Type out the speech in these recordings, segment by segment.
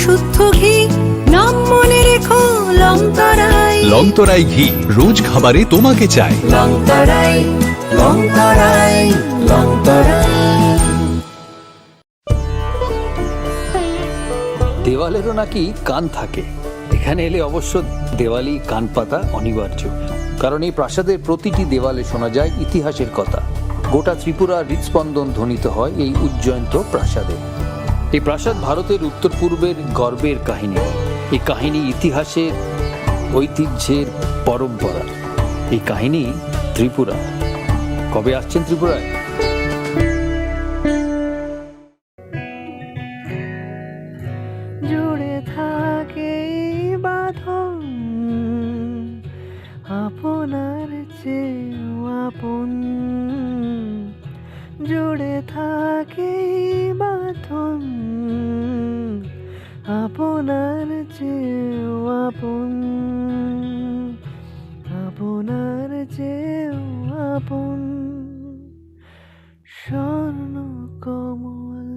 শুদ্ধ ঘি, নাম মনে রেখো লংতরাই। লংতরাই ঘি রোজ খাবারে তোমাকে চাই। লংতরাই, লংতরাই, লংতরাই। দেওয়ালেরও নাকি কান থাকে। এখানে এলে অবশ্য দেওয়ালি কান পাতা অনিবার্য, কারণ এই প্রাসাদের প্রতিটি দেওয়ালে শোনা যায় ইতিহাসের কথা। গোটা ত্রিপুরার হৃদস্পন্দন ধ্বনিত হয় এই উজ্জয়ন্ত প্রাসাদে। এই প্রাসাদ ভারতের উত্তর পূর্বের গর্বের কাহিনী। এই কাহিনী ইতিহাসের, ঐতিহ্যের, পরম্পরা। এই কাহিনী ত্রিপুরা। কবে আসছেন ত্রিপুরায়? জুড়ে থাকে বাঁধন আপনার চেয়েও আপন, জুড়ে থাকে বাঁধন আপনার চেয়েও আপন, আপনার চেয়েও আপন স্বর্ণ কমল।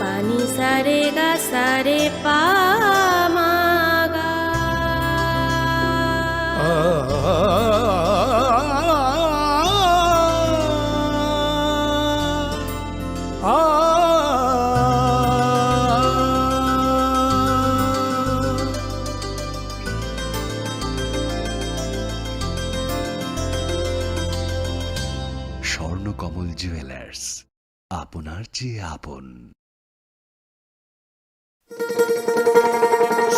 पानी सारे गा सारे पामागा। স্বর্ণকমল জুয়েলার্স, আপনার চেয়ে আপন।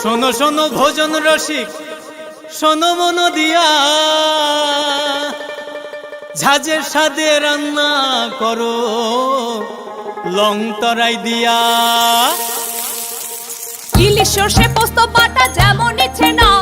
শোনো শোনো ভোজন রসিক, শোনো মন দিয়া, ঝাঁঝের স্বাদে রান্না করো লংতরাই দিয়া। ইলিশ সর্ষে পোস্ত বাটা যেমন ইচ্ছে নাও,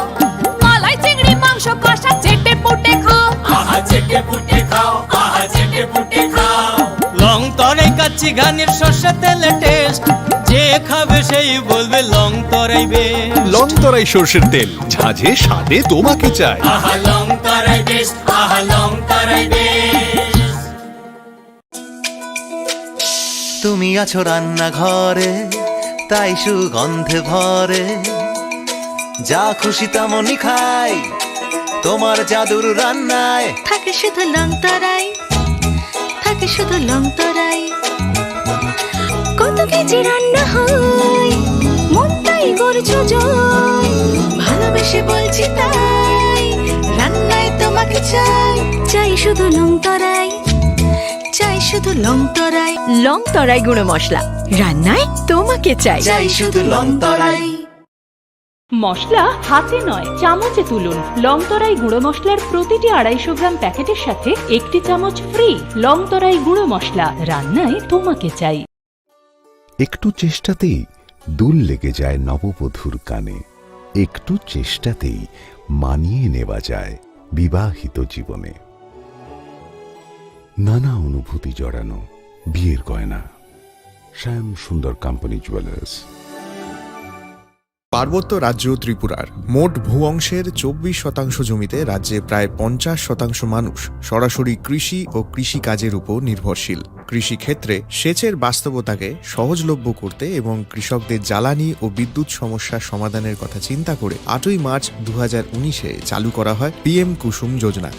মালাই চিংড়ি মাংস কষা চেটে পুটে খাও। আহা চেটে পুটে খাও, আহা চেটে পুটে খাও। লংতরাই কাচ্চি ঘানির সর্ষে তেলে টেস্ট, যে খাবে সেই বলবে লংতরাই বেশ। লংতরাই সর্ষের তেল, ঝাঁঝে স্বাদে তোমাকে চাই। আহা লংতরাই বেশ, আহা লংতরাই বেশ। তুমি আছো রান্নাঘরে, তাই সুগন্ধে ভরে, যা খুশি তেমনই খাই তোমার জাদুর রান্নায়। থাকে শুধু লংতরাই, থাকে শুধু লংতরাই। কত কেজি রান্না হয়, মনটাই করছো জয়। ভালোবেসে বলছি তাই, রান্নায় তোমাকে চাই। চাই শুধু লংতরাই, চাই শুধু লংতরাই। লংতরাই গুঁড়ো মশলা, রান্নায় তোমাকে চাই। চাই শুধু লংতরাই। মশলা হাতে নয় চামচে তুলুন। লংতরাই গুঁড়ো মশলার প্রতিটি 250 গ্রাম প্যাকেটের সাথে 1 চামচ ফ্রি। লংতরাই গুঁড়ো মশলা, রান্নায় তোমাকে চাই। একটু চেষ্টাতেই দুল লেগে যায় নববধূর কানে, একটু চেষ্টাতেই মানিয়ে নেওয়া যায় বিবাহিত জীবনে। নানা অনুভূতি জড়ানো বিয়ের গয়না। শ্যাম সুন্দর কোম্পানি জুয়েলার্স। পার্বত্য রাজ্য ত্রিপুরার মোট ভূ অংশের 24% জমিতে রাজ্যে প্রায় 50% মানুষ সরাসরি কৃষি ও কৃষিকাজের উপর নির্ভরশীল। কৃষিক্ষেত্রে সেচের বাস্তবতাকে সহজলভ্য করতে এবং কৃষকদের জ্বালানি ও বিদ্যুৎ সমস্যা সমাধানের কথা চিন্তা করে 8ই মার্চ 2019-এ চালু করা হয় PM কুসুম যোজনা,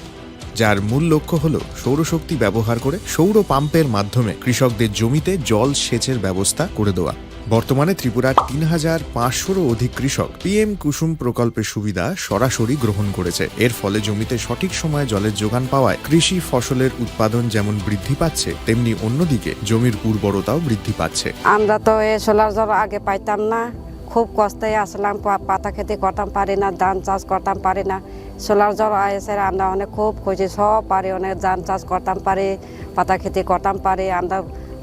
যার মূল লক্ষ্য হল সৌরশক্তি ব্যবহার করে সৌর পাম্পের মাধ্যমে কৃষকদের জমিতে জল সেচের ব্যবস্থা করে দেওয়া। বর্তমানে ত্রিপুরার 3500-রও অধিক কৃষক PM কুসুম প্রকল্পের সুবিধা সরাসরি গ্রহণ করেছে। এর ফলে জমিতে সঠিক সময়ে জলের যোগান পাওয়ায় কৃষি ফসলের উৎপাদন যেমন বৃদ্ধি পাচ্ছে, তেমনি অন্যদিকে জমির উর্বরতাও বৃদ্ধি পাচ্ছে। আমরা তো এই সোলার জল আগে পাইতাম না, খুব কষ্টে আসলাম, পাতা খেতে করতাম পারি না, ধান চাষ করতাম পারি না। সোলার জল এসে আমরা অনেক খুব খুশি, সব পারি, অনেক ধান চাষ করতাম পারি, পাতা খেতে করতাম পারি, আমরা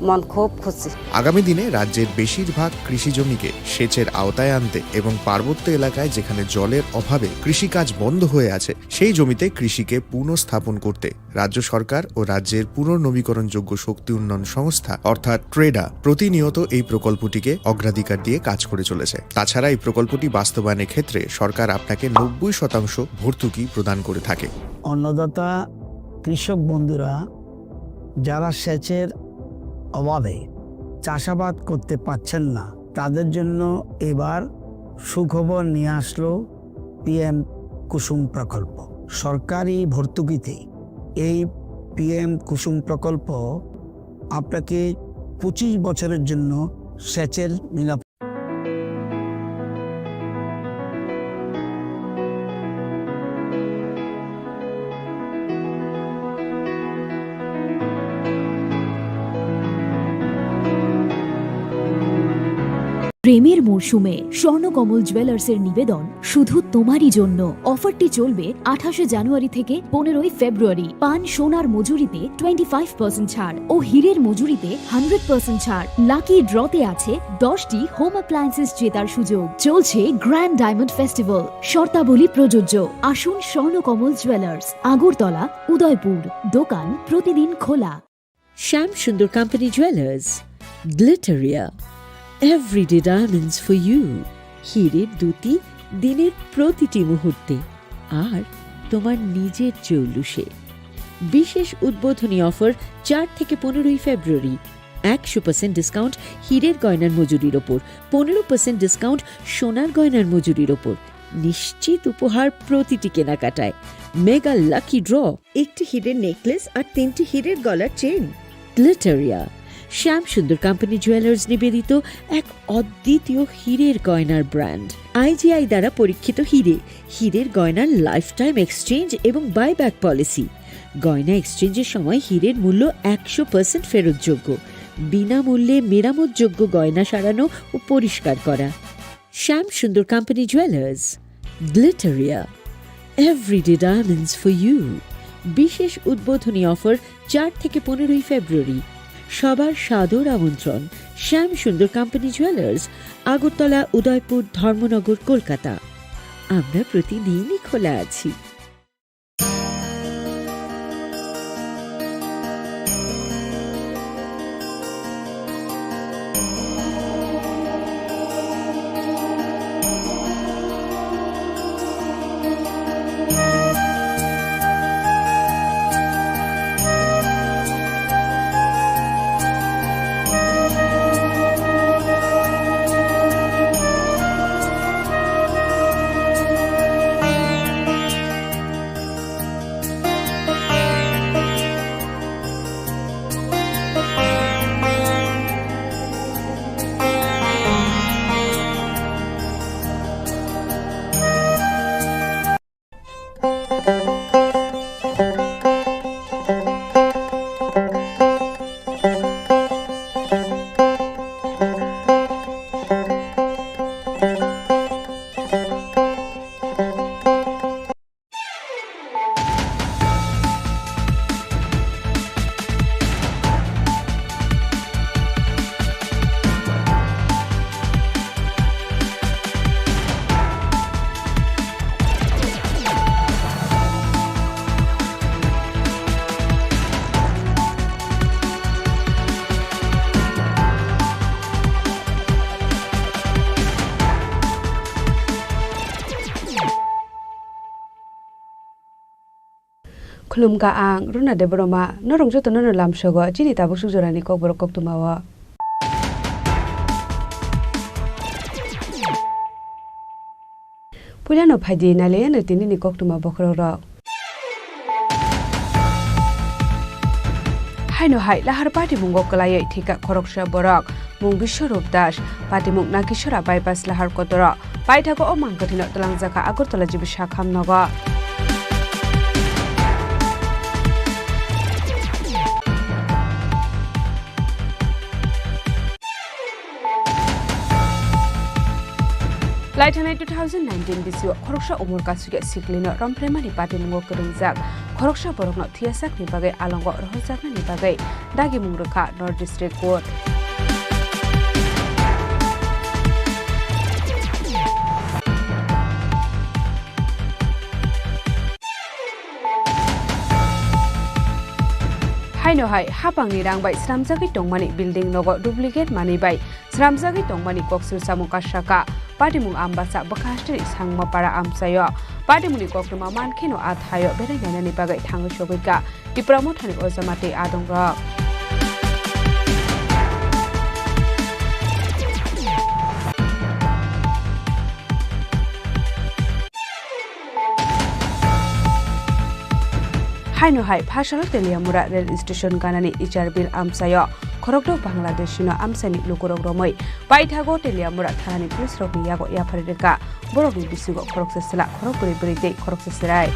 মন খুব খুশি। আগামী দিনে রাজ্যের বেশিরভাগ কৃষি জমিকে সেচের আওতায় আনতে এবং পার্বত্য এলাকায় যেখানে জলের অভাবে কৃষিকাজ বন্ধ হয়ে আছে, সেই জমিতে কৃষিকে পুনঃস্থাপন করতে রাজ্য সরকার ও রাজ্যের পুনর্নবীকরণযোগ্য শক্তি উন্নয়ন সংস্থা অর্থাৎ ট্রেডা প্রতিনিয়ত এই প্রকল্পটিকে অগ্রাধিকার দিয়ে কাজ করে চলেছে। তাছাড়া এই প্রকল্পটি বাস্তবায়নের ক্ষেত্রে সরকার আপনাকে 90% ভর্তুকি প্রদান করে থাকে। অন্নদাতা কৃষক বন্ধুরা যারা সেচের অভাবে চাষাবাদ করতে পারছেন না, তাদের জন্য এবার সুখবর নিয়ে আসলো পিএম কুসুম প্রকল্প। সরকারি ভর্তুকিতে এই পিএম কুসুম প্রকল্প আপনাকে 25 বছরের জন্য সেচের নিরাপত্তা প্রেমের মরশুমে স্বর্ণকমল জুয়েলার্সের নিবেদন শুধু তোমারই জন্য। অফারটি চলবে 28 জানুয়ারি থেকে 15 ফেব্রুয়ারি। পান সোনার মজুরিতে 25% ছাড় ও হীরের মজুরিতে 100% ছাড়। লাকি ড্রতে আছে 10টি হোম অ্যাপ্লায়েন্সেস জেতার সুযোগ। চলছে গ্র্যান্ড ডায়মন্ড ফেস্টিভ্যাল, শর্তাবলী প্রযোজ্য। আসুন স্বর্ণকমল জুয়েলার্স, আগরতলা, উদয়পুর। দোকান প্রতিদিন খোলা। Shyam Sundar company jewellers, Glitteria, everyday diamonds for you. হীরের দুটি দিনের প্রতিটি মুহূর্তে আর তোমার নিজের চৌলুসে। বিশেষ উদ্বোধনী অফার 4 থেকে 15 ফেব্রুয়ারি। 100% ডিসকাউন্ট হীরের গয়নার মজুরির ওপর, 15% ডিসকাউন্ট সোনার গয়নার মজুরির ওপর। নিশ্চিত উপহার প্রতিটি কেনাকাটায়। মেগা লাকি ড্র, একটি হীরের নেকলেস আর 3টি হীরের গলার চেন। গ্লিটারিয়া, শ্যাম সুন্দর কোম্পানি জুয়েলার্স নিবেদিত এক অদ্বিতীয় হীরের গয়নার ব্র্যান্ড। আইজিআই দ্বারা পরীক্ষিত হিরে, হীরের গয়নার লাইফ টাইম এক্সচেঞ্জ এবং বাইব্যাক পলিসি। গয়না এক্সচেঞ্জের সময় হীরের মূল্য 100% ফেরতযোগ্য। বিনামূল্যে মেরামতযোগ্য গয়না সারানো ও পরিষ্কার করা। Shyam Sundar company jewellers, Glitteria, everyday diamonds for you. বিশেষ উদ্বোধনী অফার 4 থেকে 15 ফেব্রুয়ারি। সবার সাদর আমন্ত্রণ। শ্যাম সুন্দর কোম্পানি জুয়েলার্স, আগরতলা, উদয়পুর, ধর্মনগর, কলকাতা। আমরা প্রতিদিনই খোলা আছি। खुलुमगा आं रुना देबरमा नरंजो तो नर लामसोगो जिनि ताबो सुजरानि कक बर कक तुमावा पुजानो फाइदि नाले न तिनि नि कक तुमा बखरो र हाइनो हाइ लाहार पार्टी मुंगो कलायै ठिका खरकसा बरक मुंग बिश्वरूप दास पार्टी मुंग नाकिशरा बाइपास लाहार कतरा पाइथाको अ मांगथिनो तलांजाका आगरतला जिबि शाखाम नगा लाइथानाय 2019 बिसिओ खरकसा उमर कासुगे सिक्लिनो रमप्रेमानि पार्टी मुंगो करंजाक खरकसा बरकनो थियासाकनि बागै आलंग रहजाकनि बागै दागि मुंगरखा north district court haino hai hapangni rangbai sramjagi tongmani building nogo duplicate mani bai sramjagi tongmani koksul samuka shaka patimung ambasa bakastri sangmapara amsayo patimuni koktuma mankheno athayo berenani bagai thangu shogika ipramothani ozamate adongra haino hai phasalo teliamura rail station ganani icharbil amsayo khorokdo bangladeshino amsani lukorok romoi paithago teliamura thanani police rok yago yafarireka borokni bisigo khoroksesela khorokuri burite khoroksesirai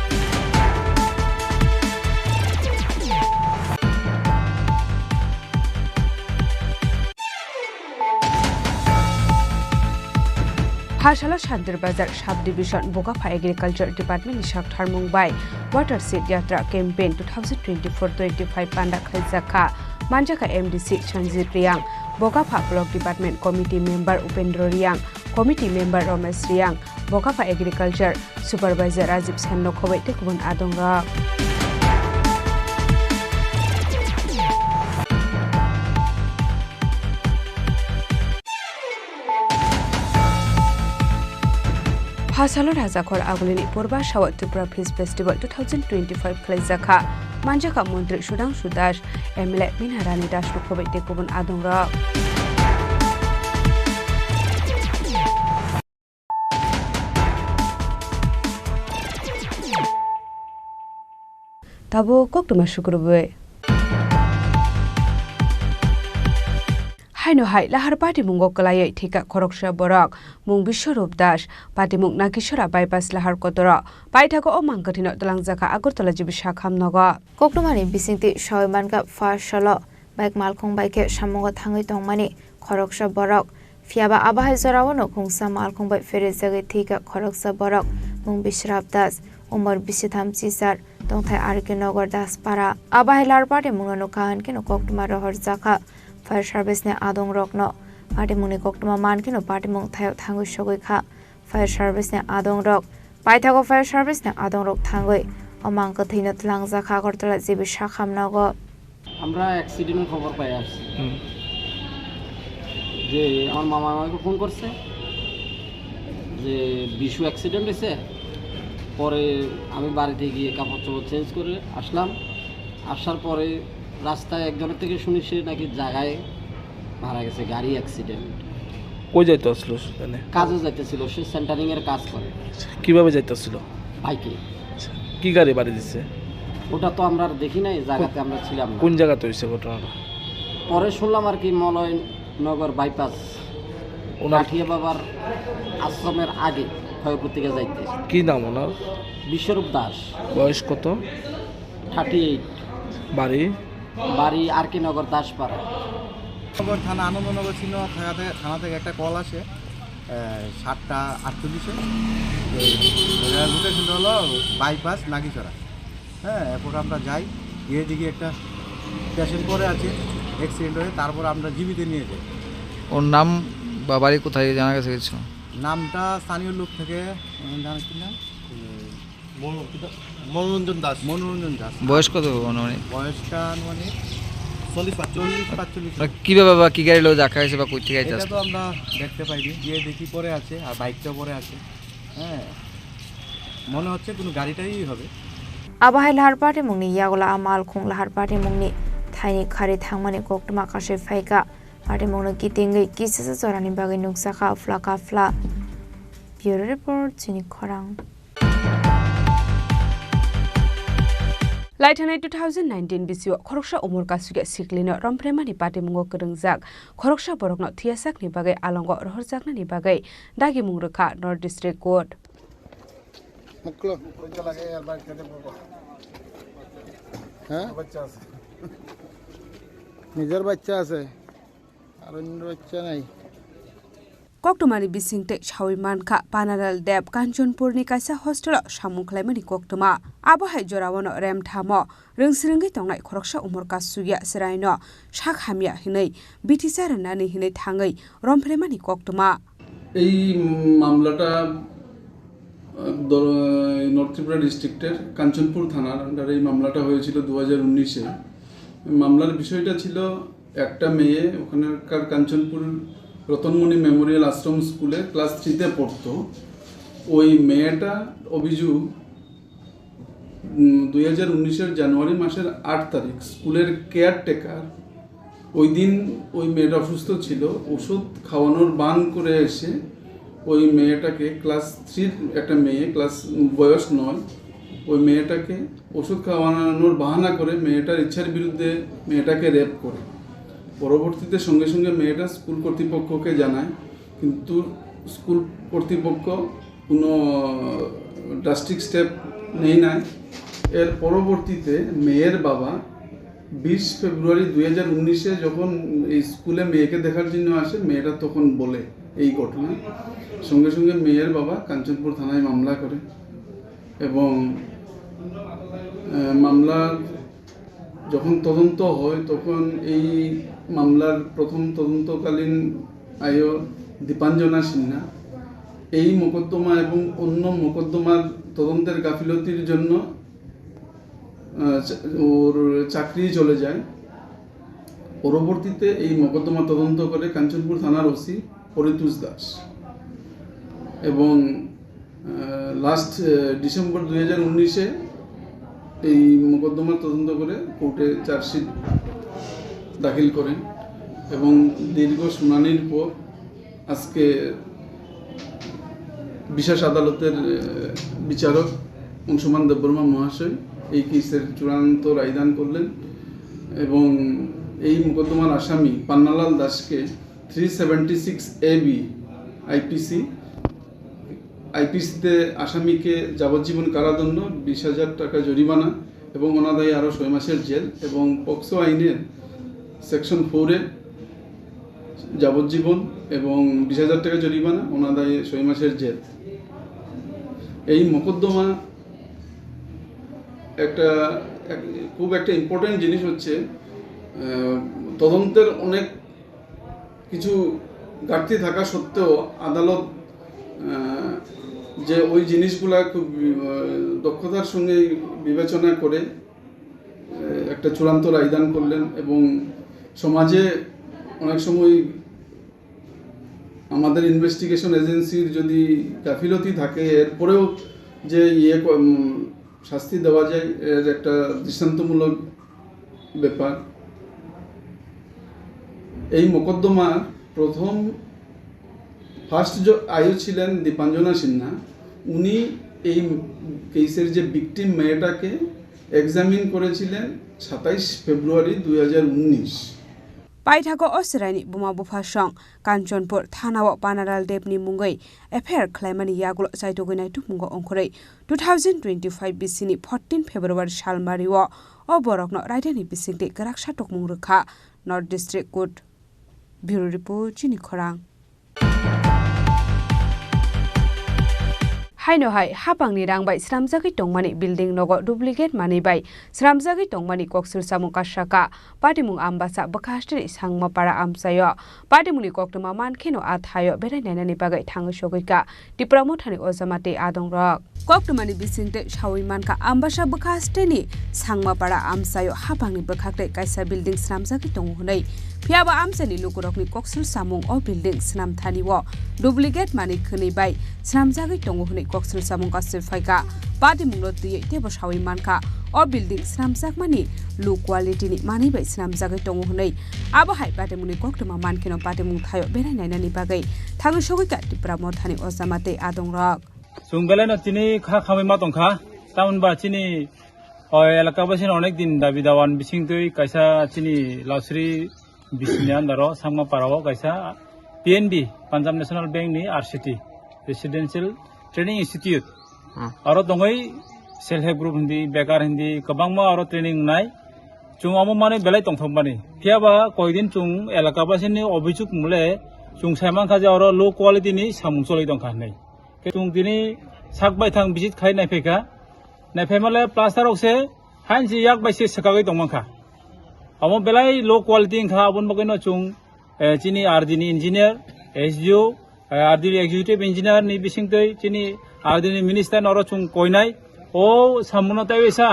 Phasalo Shantir Bazar Sub Division Bokapha Agriculture Department Shakthar Mumbai Water Seed Yatra Campaign 2024-25 Panda Khaizaka Manjaka MDC Chanjit Riang Bokapha Block Department Committee Member Upendra Riang Committee Member Ramesh Riang Bokapha Agriculture Supervisor Rajiv Senno Khowai Tekubun Adonga Phasalo Rajakhor Agulini Purba Shawat Tripura Peace Festival 2025 Khlaizakha Manjaka Mantri Shudang Sudash MLA Minharani Dash Khowai Tekubun Adonga Tabo Koktuma Shukurbe haino hai lahar party mungo kalai thika khoroksha borak mung Bishwarup Das party mung Nakishora bypass lahar kotora paithago omangkathino talangjaka Agartala jibisha khamnogo koktumani bisingti shoimanka phasalo bike malkhong bike samongo thangai tongmani khoroksha borak fiaba abahai jorawano khungsa malkhong bai fere jagi thika khoroksha borak mung Bishwarup Das Umar Bisitham Chisar tongthai Arke Nagar Das para abahai lar party mungano kahan kino koktuma rohor jaka Fire Service ne adong rokno party muni koktuma mankino party mung thayo thangoi sogoi kha Fire Service ne adong rok paithago Fire Service ne adong rok thangoi omangko theino tlangja kha Agartala jibi shakhamnago আমরা অ্যাক্সিডেন্টের খবর পাই আসছি যে আমার মামা আমাকে phone করছে যে বিশু অ্যাক্সিডেন্ট হয়েছে পরে আমি বাড়িতে গিয়ে কাপড় চোপড় চেঞ্জ করে আসলাম আসার পরে রাস্তায় একজনের থেকে শুনি সে নাকি জায়গায় মারা গেছে গাড়ি অ্যাক্সিডেন্ট কই যাইতে আসলো সেখানে কাজে যাইতেছিল সে সেন্টারিং এর কাজ করে কিভাবে যাইতেছিল বাইকে কি গাড়ি বাড়ি দিছে ওটা তো আমরা আর দেখি নাই জায়গাতে আমরা ছিলাম না কোন জায়গাতে হইছে ঘটনাটা পরে শুনলাম আর কি মলয় নগর বাইপাস কাঠিয়া বাবার আশ্রমের আগে ক্ষয়প্রতিকে যাইতে কি নাম ওনার বিশ্বরূপ দাস বয়স কত 38 বাড়ি বাড়ি আরকে নগর দাসপাড়া নগর থানা আনন্দনগর ছিল থানা থেকে একটা কল আসে 7:48 লোকেশন হলো বাইপাস নাগিছড়া হ্যাঁ এরপর আমরা যাই গিয়ে দেখি একটা পেশেন্ট পরে আছে অ্যাক্সিডেন্ট হয়ে তারপর আমরা জীবিত নিয়ে যাই ওর নাম বা বাড়ি কোথায় জানা গেছে কিছু নামটা স্থানীয় লোক থেকে জানা কি নাম মনোরঞ্জন দাস বয়স কত মানে বয়সটা মানে 40-45 কিভাবে বা কি গাড়ি লোক দেখা হয়েছে বা কই থেকে আইছে এটা তো আমরা দেখতে পাইনি গিয়ে দেখি পরে আছে আর বাইকটা পরে আছে হ্যাঁ মনে হচ্ছে কোনো গাড়িটাই হবে abahai lahar party mungni yagola amal khung lahar party mungni thaini khari thangmani koktuma kashe phaika party mungno kitingai kisasa jorani bagai nuksakha flaka fla bureau report chini khorang Laithanai 2019 bisio khoroksha umur kasuge siklino rompremani party mungo krengjak khoroksha borokno thiasak ni bagai alongo rohorjakna ni bagai dagi mungrokha North District Court মুকলো কোনটা লাগে আর bike কেটে পড়বো হ্যাঁ বাচ্চা আছে নিজের বাচ্চা আছে আর অন্য বাচ্চা নাই Koktumani bisingte shawimankha Panaral Deb Kanchanpurni kaisa hostel samungkhlaimani koktuma abahai jorawano rem thamo ringsringi tongnai khoroksha umur kasugia siraino shakhamya hinai bitisar nani hinai thangai rompremani koktuma এই মামলাটা নর্থ ত্রিপুরা ডিস্ট্রিক্টের কাঞ্চনপুর থানার আন্ডারে এই মামলাটা হয়েছিল 2019-এ মামলার বিষয়টা ছিল একটা মেয়ে ওখানকার কাঞ্চনপুর রতনমণি মেমোরিয়াল আশ্রম স্কুলে ক্লাস 3-তে পড়তো। ওই মেয়েটা অভিযোগ 2019-এর জানুয়ারি মাসের 8 তারিখ স্কুলের কেয়ারটেকার ওই দিন ওই মেয়েটা অসুস্থ ছিল, ওষুধ খাওয়ানোর বান করে এসে ওই মেয়েটাকে ক্লাস 3 একটা মেয়ে ক্লাস বয়স 9 ওই মেয়েটাকে ওষুধ খাওয়ানোর বাহানা করে মেয়েটার ইচ্ছার বিরুদ্ধে মেয়েটাকে রেপ করে। পরবর্তীতে সঙ্গে সঙ্গে মেয়েটা স্কুল কর্তৃপক্ষকে জানায়, কিন্তু স্কুল কর্তৃপক্ষ কোনো ড্রাস্টিক স্টেপ নেই নাই। এর পরবর্তীতে মেয়ের বাবা 20 ফেব্রুয়ারি 2019-এ যখন এই স্কুলে মেয়েকে দেখার জন্য আসে, মেয়েটা তখন বলে এই ঘটনা। সঙ্গে সঙ্গে মেয়ের বাবা কাঞ্চনপুর থানায় মামলা করে এবং মামলার যখন তদন্ত হয় তখন এই মামলার প্রথম তদন্তকালীন আয়ো দীপাঞ্জনা সিনহা এই মোকদ্দমা এবং অন্য মোকদ্দমার তদন্তের গাফিলতির জন্য ওর চাকরি চলে যায়। পরবর্তীতে এই মোকদ্দমা তদন্ত করে কাঞ্চনপুর থানার ওসি পরিতোষ দাস এবং লাস্ট ডিসেম্বর 2019-এ এই মোকদ্দমা তদন্ত করে কোর্টে চার্জশিট দাখিল করেন এবং দীর্ঘ শুনানির পর আজকে বিশেষ আদালতের বিচারক অংশুমান দেববর্মা মহাশয় এই কেসের চূড়ান্ত রায়দান করলেন এবং এই মোকদ্দমার আসামি পান্নালাল দাসকে 376 AB আইপিসিতে আসামিকে যাবজ্জীবন কারাদণ্ড, 20,000 টাকা জরিমানা এবং অনাদায়ী আরও 6 মাসের জেল এবং পক্সো আইনের সেকশন 4-এ যাবজ্জীবন এবং 20,000 টাকা জরিমানা, অনাদায়ী 6 মাসের জেল। এই মোকদ্দমা খুব একটা ইম্পর্টেন্ট জিনিস হচ্ছে তদন্তের অনেক কিছু ঘাটতি থাকা সত্ত্বেও আদালত যে ওই জিনিসগুলা খুব দক্ষতার সঙ্গে বিবেচনা করে একটা চূড়ান্ত রায়দান করলেন এবং সমাজে অনেক সময় আমাদের ইনভেস্টিগেশন এজেন্সির যদি গাফিলতি থাকে এরপরেও যে শাস্তি দেওয়া যায় এর একটা দৃষ্টান্তমূলক ব্যাপার। এই মোকদ্দমার প্রথম ফার্স্ট আয়ু ছিলেন দীপাঞ্জনা সিনহা। উনি এই কেসের যে ভিকটিম মেয়েটাকে এক্সামিন করেছিলেন 27 ফেব্রুয়ারি 2019। पाइथाको असराइनि बुमा बुफासं काञ्चनपुर थानाव पानाराल देवनि मुङै एफआइआर खालामनानै यागुल साइटोगैनाय तुमुंगो अंखरै 2025 बिसिनि 14 फेब्रुवारि सालमारिओ अ बरकनो रायदानि बिसिंते गराखसा टकमुं रोखा north district court bureau report चिनि खरां हाइनो हाय हापांनि रांबाय स्रामजागै टंमानि बिल्डिं नगो डुप्लिकेट मानिबाय स्रामजागै टंमानि कक्सुल सामुका शाखा पाटिमुं आम्बासा बखास्ट्रि सांमापारा आमसायो पाटिमुनि कक्टमा मानखेनो आथायो बेरायनायनानि बागै थाङो सगैका टिप्रामथानि अजामाते आदंरक कक्टमानि बिसिंते सावै मानका आम्बासा बखास्ट्रिनि सांमापारा आमसायो हापांनि बखाक्टे कायसा बिल्डिं स्रामजागै टंगो हनै फियाबा आमसानि लुकुरकनि कक्सुल सामुं अ बिल्डिं स्नामथानिओ डुप्लिकेट मानि खनैबाय स्रामजागै टंगो हनै कक्सुल सामुं गासै फायका पाटिमुंनो दियै तेबो सावै मानका अ बिल्डिं स्नामजागमानि लो क्वालिटीनि मानिबाय स्नामजागै टंगो हनै आबहाय पाटिमुनि कक्टमा मानखेनो पाटिमुं थायो बेरायनायनानि बागै थाङो सगैका टिप्रामथानि अजामाते आदंरक सुंगलेनो तिनि खा खामै मा दंखा टाउन बा तिनि एलाका बासिन अनेक दिन दाबि दावान बिसिंतै कायसा तिनि लाउसरी बिसिनि आन्दारो Sangma पाराव कायसा PNB Punjab national bank नि आरसीटी रेसिडेंशियल ट्रेनिंग इंस्टीट्यूट आरो दङै सेल्फ हेल्प ग्रुप हिंदी बेकार हिंदी गोबांमा आरो ट्रेनिंग नाय जों आमो माने बेलाय दंथंबानि फियाबा कयदिन जों एलाका बासिनि अभिजुग मुले जों सायमान खाजे आरो लो क्वालिटी नि सामुं चलै दंखा नै जों दिनै साकबाय थां विजिट खाय नायफैका नायफैमाले प्लास्टार अक्से हानजि याक बायसे सकागै दंमांखा आमो बेलाय लो क्वालिटी इंखा आबन बगैनो जों चिनि आरडीनि इंजिनियर एसडीओ आरडीनि एक्जिक्यूटिव इंजिनियर नि बिसिंतै चिनि आरडीनि मिनिस्टार नरो जों कयनाय ओ सामुनो तायसा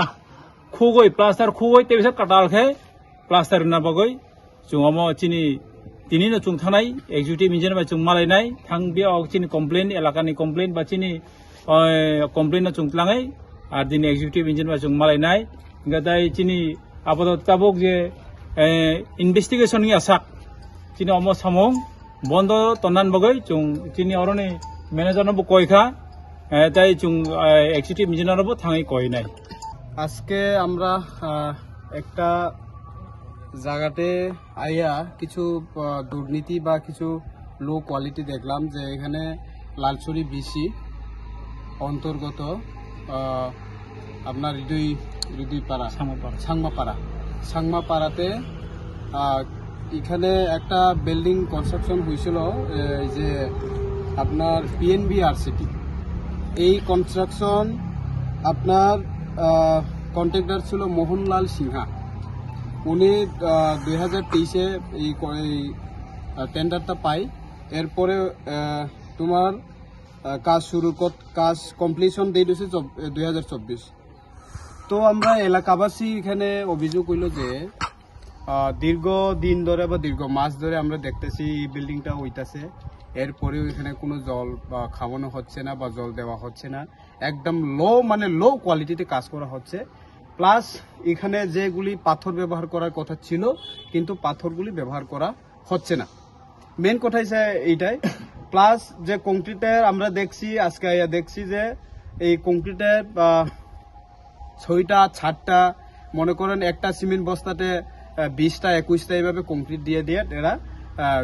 खुगै plaster खुगै तेबेसा काटालखे plaster na bagoi chung amo chini tini no chung thanai executive engineer ba chung malai nai thang bia ok chini complaint elaka ni complaint ba chini complaint na chung tlangai ar din executive engineer ba chung malai nai gadai chini apatot tabok je investigation ni asak chini amo samong bondo tonan bagoi chung chini oroni manager no koi kha তাই চুং executive ইঞ্জিনিয়ারও থাঙাই কই নাই আজকে আমরা একটা জায়গাতে আইয়া কিছু দুর্নীতি বা কিছু লো কোয়ালিটি দেখলাম যে এখানে লালছড়ি বিসি অন্তর্গত আপনার হৃদয়পাড়া সাংমাপাড়াতে এখানে একটা বিল্ডিং কনস্ট্রাকশন হয়েছিল যে আপনার পিএনবি আরসিটি এই কনস্ট্রাকশন আপনার কন্ট্রাক্টর ছিল মোহনলাল সিনহা উনি 2023-এ এই টেন্ডারটা পাই এরপরে তোমার কাজ কমপ্লিশন ডেট হচ্ছে 2024 তো আমরা এলাকাবাসী এখানে অভিযোগ হইল যে দীর্ঘ দিন ধরে বা দীর্ঘ মাস ধরে আমরা দেখতেছি এই বিল্ডিংটা হইতাছে এরপরেও এখানে কোনো জল বা খাওয়ানো হচ্ছে না বা জল দেওয়া হচ্ছে না একদম লো কোয়ালিটিতে কাজ করা হচ্ছে প্লাস এখানে যেগুলি পাথর ব্যবহার করার কথা ছিল কিন্তু পাথরগুলি ব্যবহার করা হচ্ছে না মেন কথা হচ্ছে এইটাই প্লাস যে কংক্রিটের আমরা দেখছি আজকে দেখছি যে এই কংক্রিটের 6টা 7টা মনে করেন একটা সিমেন্ট বস্তাতে 20টা 21টা এইভাবে কংক্রিট দিয়ে এরা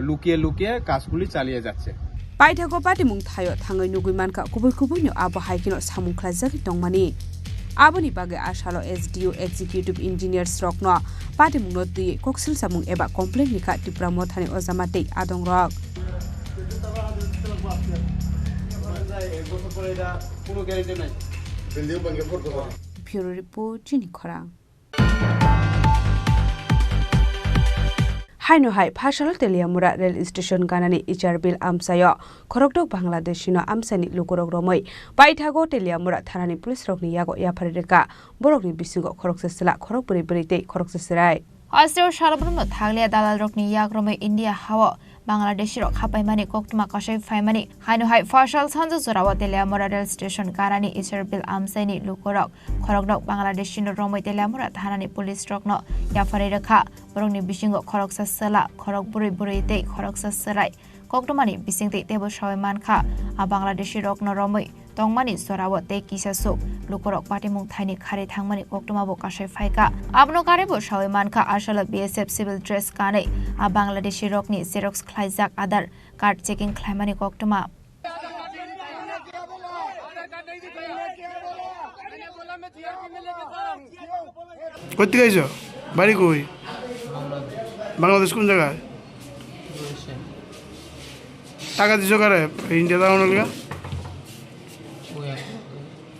লুকিয়ে কাজগুলি চালিয়ে যাচ্ছে পাইথাগো পাটিমুং থাयो थाङै नुगुइ मानका गुबै आबो हाइकिनो सामुं ख्लाजागि दंमानि आबोनि बागे आसालो एसडीओ एक्जिक्यूटिव इंजिनियर स्रकनो पाटिमुं नो दुइ कक्सिल सामुं एबा कमप्लेन निखा टिप्रा मथानि अजामाते आदं रक ब्यूरो रिपोर्ट चिनि खरा हाइनो हाइ फाशाल तेलियामुरा रेल स्टेशन गानानि इचारबिल आमसायो खरकदक बांग्लादेशिनो आमसानि लुकरक रमै पाइथागो तेलियामुरा थानानि पुलिस रकनि यागो याफारिरेका बरकनि बिसिगो खरकसेसला खरक बोरै बोरैते खरकसेसराय अस्ट्रेलिया सालब्रमनो थागलिया दालाल रकनि याग्रमै इन्डिया हाव बांग्लादेशी रक खापाइमानि कोक्तमा कसै फाइमानि हाइनो हाइ फाशाल सानजो जराव तेलियामुरा रेल स्टेशन गानानि इचारबिल आमसानि लुकरक खरकदक बांग्लादेशिनो रमै तेलियामुरा थानानि पुलिस रकनो याफारिरेका बरकनि बिसिगो खरकसेसला खरक बोरै बोरैते खरकसेसराय कोक्तमानि बिसिंते तेबो सय मानखा बांग्लादेशी रकनो रमै तंगमानि सराव ते किसासुक लुकरक पाटिमुं थाइनि खारि थांमानि कोक्तमाबो कासै फाइका आबनो कारेबो सय मानखा आसल बीएसएफ सिविल ड्रेस कानै बांग्लादेशी रकनि जेरक्स ख्लाइजाक आधार कार्ड चेकिं ख्लाइमानि कोक्तमा কইতে গাইছো বাড়ি কই বাংলাদেশ কোন জায়গায় টাকা দিছো কারে ইন্ডিয়া যাওয়ার লাগা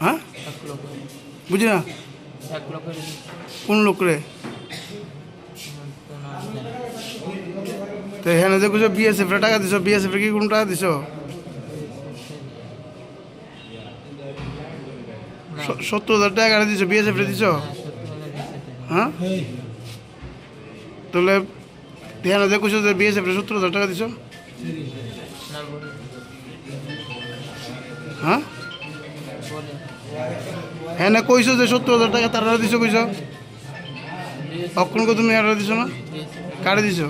হ্যাঁ বুঝি না কোন লোক রে তো হ্যাঁ যে কিছু বিএসএফ রে টাকা দিছো বিএসএফ রে কি কোন টাকা দিছো 70,000 টাকা দিছো বিএসএফ রে দিছো হ্যাঁ তাহলে ধ্যান যে কিছু বিএসএফ রে 70,000 টাকা দিছো হ্যাঁ হ্যাঁ না কইছো যে 70,000 টাকা তারা দিছো কইছো অক্ষণকে তুমি আর দিছো না কারে দিছো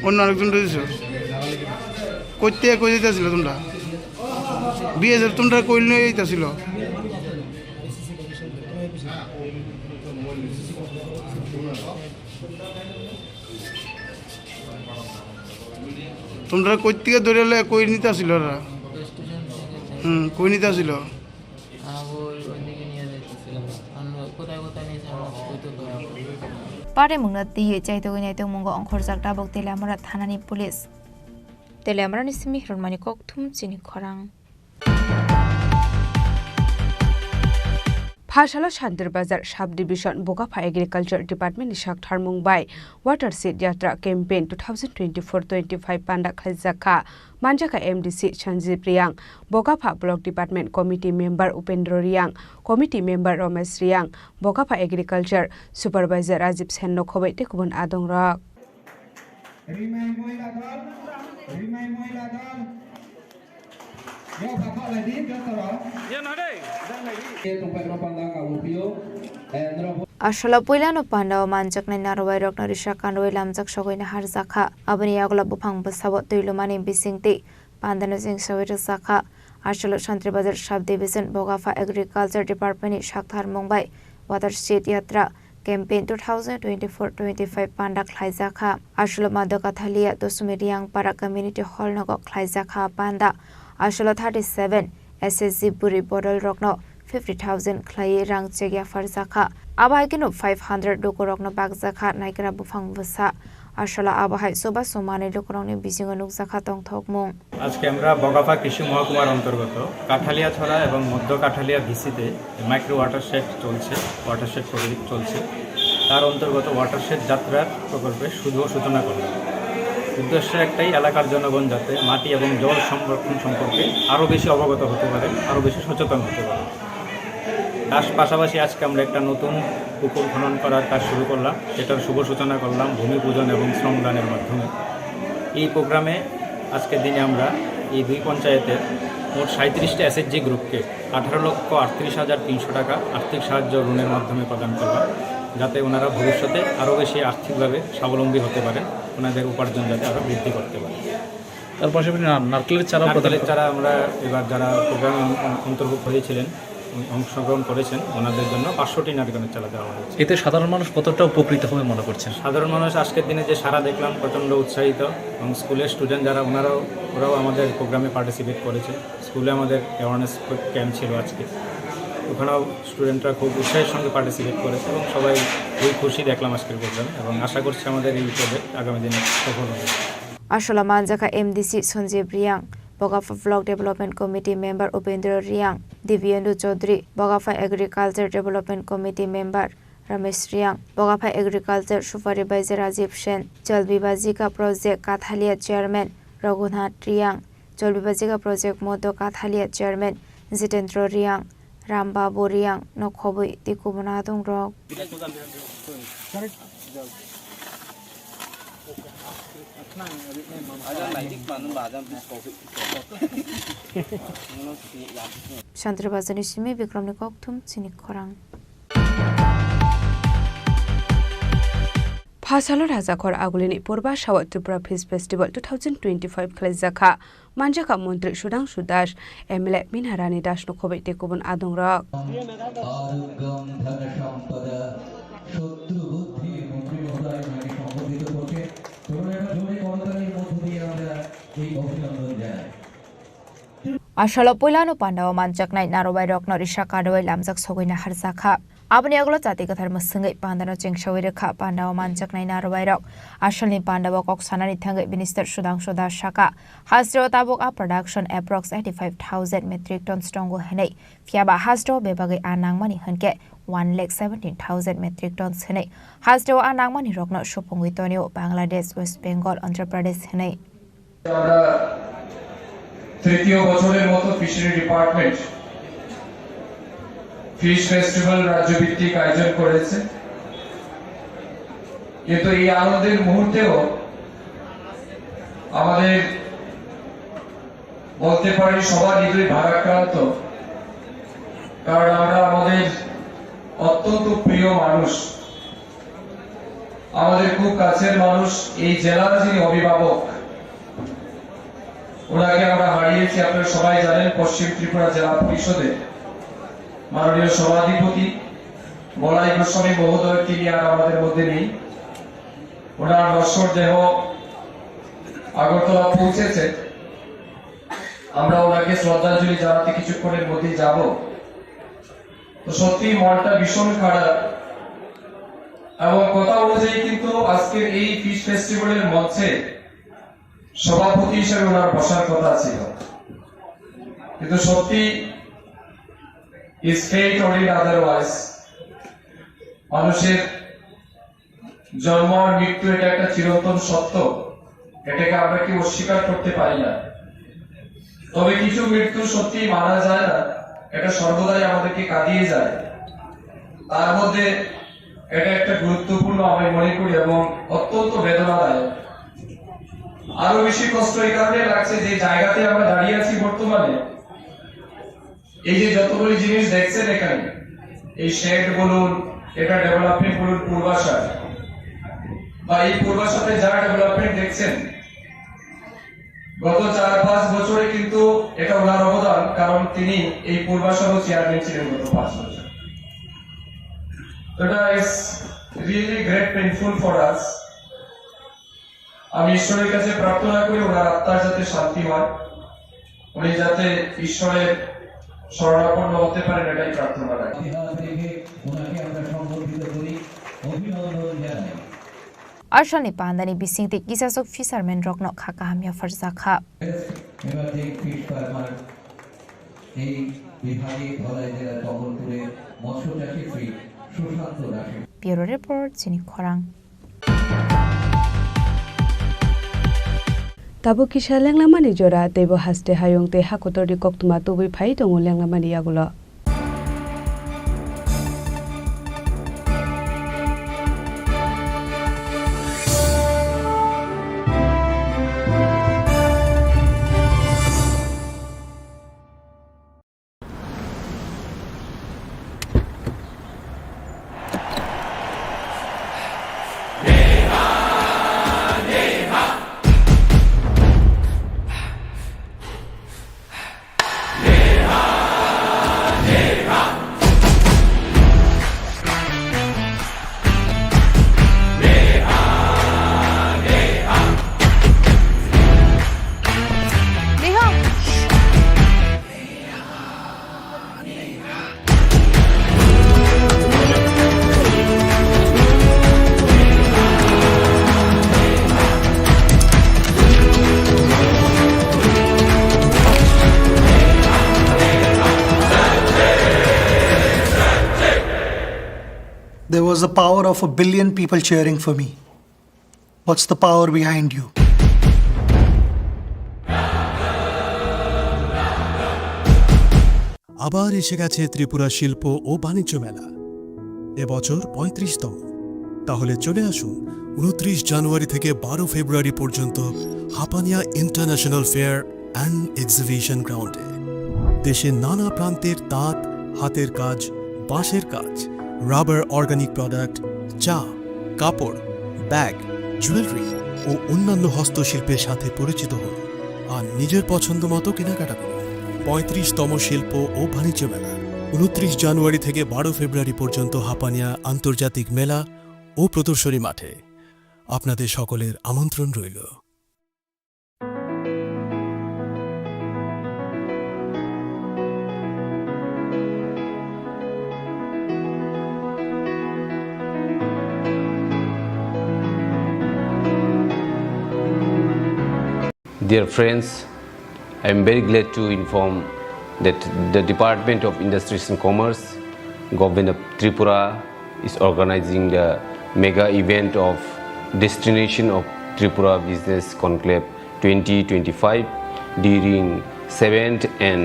অন্য আরেকজন দিছো কইতে কই দিতেছিল তোমরা বিএসএফ তোমরা কইল নিয়ে যাইতাছিল তোমরা কই থেকে ধরে কই নিতে আসিল ওরা কই নিতে আসিল पारे मुंगना दिए चाइतो गने तो मुंगो अंखर जागटा बक तेलियामुरा थानानि पुलिस तेलियामुरा नि सिमि हिरनमानि कक्थुम चिनि खरां Phasala Shantir Bazar Subdivision Bogapha Agriculture Department ni Shakthar Mumbai Water Seed Yatra Campaign 2024-25 Panda Khaizakha Manjaka MDC Sanjeev Riang Bogapha Block Department Committee Member Upendra Riang Committee Member Ramesh Riang Bogapha Agriculture Supervisor Rajiv Senno Khobai te kubun adong rak Ashala poilano pandao manjak na narwai rok na risha kanwai lamjak sogoi na har zakha abani agla buphang basabo tuilumani bisingti pandana jing sawai zakha Ashala Shantri Bazar Subdivision Bogapha Agriculture Department Shakthar Mumbai Water Seed Yatra Campaign 2024-25 Panda Khlaizakha Ashala Madoka Thalia Dosumiriang Para Community Hall Nogo Khlaizakha Panda Ashala 37 SSG Buri Bodol Rokno 50,000 Klai Rang Chegya Farzakha Abaikino 500 Doko Rokno Bagzakha Naikra Bufang Vasa Ashala Abahai Soba Somani Lokroni Bisinganuk Zakha Tong Thokmung আজকে আমরা বগাফা কৃষি মহকুমার অন্তর্গত কাঠালিয়াছড়া এবং মধ্য Kathalia ভিসিতে micro watershed চলছে watershed project চলছে তার অন্তর্গত ওয়াটারশেড যাত্রার প্রকল্পে শুভ সূচনা করলাম উদ্দেশ্য একটাই এলাকার জনগণ যাতে মাটি এবং জল সংরক্ষণ সম্পর্কে আরও বেশি অবগত হতে পারে আরও বেশি সচেতন হতে পারে তার পাশাপাশি আজকে আমরা একটা নতুন পুকুর খনন করার কাজ শুরু করলাম এটার শুভ সূচনা করলাম ভূমি পূজন এবং শ্রমদানের মাধ্যমে এই প্রোগ্রামে আজকের দিনে আমরা এই দুই পঞ্চায়েতের মোট 37টি এসএসজি গ্রুপকে 18,38,300 টাকা আর্থিক সাহায্য ঋণের মাধ্যমে প্রদান করলাম যাতে ওনারা ভবিষ্যতে আরও বেশি আর্থিকভাবে স্বাবলম্বী হতে পারেন ওনাদের উপার্জন যাতে আরও বৃদ্ধি করতে পারে তার পাশাপাশি নারকেলের চারা আমরা এবার যারা প্রোগ্রামে অন্তর্ভুক্ত হয়েছিলেন অংশগ্রহণ করেছেন ওনাদের জন্য 500টি নারকেলের চারা দেওয়া হয়েছে এতে সাধারণ মানুষ কতটা উপকৃত হবে মনে করছেন সাধারণ মানুষ আজকের দিনে যে সারা দেখলাম প্রচণ্ড উৎসাহিত এবং স্কুলের স্টুডেন্ট যারা ওরাও আমাদের প্রোগ্রামে পার্টিসিপেট করেছে স্কুলে আমাদের অ্যাওয়ারনেস ক্যাম্প ছিল আজকে ওখানেও স্টুডেন্টরা খুব উৎসাহের সঙ্গে পার্টিসিপেট করেছে এবং সবাই খুবই খুশি দেখলাম আজকের প্রোগ্রামে এবং আশা করছি আমাদের এই প্রজেক্ট আগামী দিনে সফল হবে Ashala Manjaka MDC Sanjeev Riang Bogapha Block Development Committee Member Upendra Riang Divyendu Chaudhary Bogapha Agriculture Development Committee Member Ramesh Riang Bogapha Agriculture Supervisor Rajiv Sen Jalbibajika Project Kathalia Chairman Raghunath Riang Jalbibajika Project Modo Kathalia Chairman Jitendra Riang Rambabu Riang Nokhobui Tikubunadong Rok Shantri Bazani Simi Vikram Nikoktum Chinik Korang Phasala Rajakhor Agulini Purba Shawat Tripura Peace Festival 2025 Khlaizakha Manjaka Montri Sudang Sudash MLA Minharani Dash Nokhobai te kubun adong rak Ashala Poilano Pandao Manjak Night Narobai Rock Norisha Kadawai Lamjak Sogina Harzakha Abani Aglo Tati Kathar Masungai Pandano Cheng Shawiraka Pandao Manjak Night Narobai Rock Ashalni Pandawa Koksanani Tangai Minister Sudang Suda Shaka Hasdro Tabuk A production approx 85,000 metric tons Tongo Hene Fiaba Hasdro Bebagi Anang Mani Hanke 1,17,000 metric tons Hene Hasdro Anang Mani Rock Not Shopong Witonio Bangladesh West Bengal Andhra Pradesh Hene তৃতীয় বছরের মতো fishery department fish festival রাজ্যভিত্তিক আয়োজন করেছে কিন্তু এই আনন্দের মুহূর্তেও আমাদের বলতে পারি সবার হৃদয় ভারাক্রান্ত কারণ আমরা আমাদের অত্যন্ত প্রিয় মানুষ আমাদের খুব কাছের মানুষ এই জেলার যিনি অভিভাবক ওনাকে আমরা হারিয়েছি আপনারা সবাই জানেন পশ্চিম ত্রিপুরা জেলা পরিষদের মাননীয় সভাধিপতি বলাই গোস্বামী মহোদয় তিনি আর আমাদের মধ্যে নেই ওনার নশ্বর দেহ আগরতলা পৌঁছেছে আমরা ওনাকে শ্রদ্ধাঞ্জলি জানাতে কিছুক্ষণের মধ্যেই যাব তো সত্যি মনটা ভীষণ খারাপ এবং কথা অনুযায়ী কিন্তু আজকের এই ফিশ ফেস্টিভ্যালের মঞ্চে সভাপতি হিসেবে ওনার বসার কথা ছিল কিন্তু সত্যি is fate ordained otherwise. মানুষের জন্ম আর মৃত্যু এটা একটা চিরন্তন সত্য, এটাকে আমরা কি অস্বীকার করতে পারি না। তবে কিছু মৃত্যু সত্যি মানা যায় না, এটা সর্বদাই আমাদেরকে কাঁদিয়ে যায়। তার মধ্যে এটা একটা গুরুত্বপূর্ণ আমি মনে করি এবং অত্যন্ত বেদনাদায়ক। আরো বেশি কষ্ট এই কারণে লাগছে যে জায়গাতে আমরা দাঁড়িয়ে আছি বর্তমানে, এই যে যতগুলি জিনিস দেখছেন এখানে, এই শেড বলুন, এটা ডেভেলপমেন্ট বলুন পূর্বাশায়, বা এই পূর্বাশাতে যা ডেভেলপমেন্ট দেখছেন গত 4-5 বছরে কিন্তু এটা ওনার অবদান, কারণ তিনি এই পূর্বাশারও চেয়ারম্যান ছিলেন গত 5 বছর। এটা is really great painful for us. আমি ঈশ্বরের কাছে প্রার্থনা করি ওনার আত্মার যাতে শান্তি হয়, উনি যাতে ঈশ্বরের শরণাপন্ন হতে পারেন, এটাই প্রার্থনা রাখি। Arshani Pandani Bisingti Gisasok Fisherman Rockno Kakahamia Farzakha. Bureau Report, Sini Korang. Tabo kisha lenglamani jora tebo haste hayong te hakotori koktuma tobi phai tongo lenglamani yagulo. There was the power of 1 billion people cheering for me. What's the power behind you? আবার এসে গেছে ত্রিপুরা শিল্প ও বাণিজ্য মেলা, এবছর 35তম। তাহলে চলে আসুন 29 জানুয়ারি থেকে 12 ফেব্রুয়ারি পর্যন্ত Hapania international fair and exhibition গ্রাউন্ডে। দেশের নানা প্রান্তের তাঁত, হাতের কাজ, বাঁশের কাজ, রাবার অর্গানিক প্রোডাক্ট, চা, কাপড়, ব্যাগ, জুয়েলারি ও অন্যান্য হস্তশিল্পের সাথে পরিচিত হন আর নিজের পছন্দ মতো কেনাকাটা করুন। 35তম শিল্প ও বাণিজ্য মেলা 29 জানুয়ারি থেকে 12 ফেব্রুয়ারি পর্যন্ত হাপানিয়া আন্তর্জাতিক মেলা ও প্রদর্শনী মাঠে। আপনাদের সকলের আমন্ত্রণ রইল। Dear friends, I am very glad to inform that the Department of Industries and Commerce, Government of Tripura, is organizing the mega event of Destination of Tripura Business Conclave 2025 during 7th and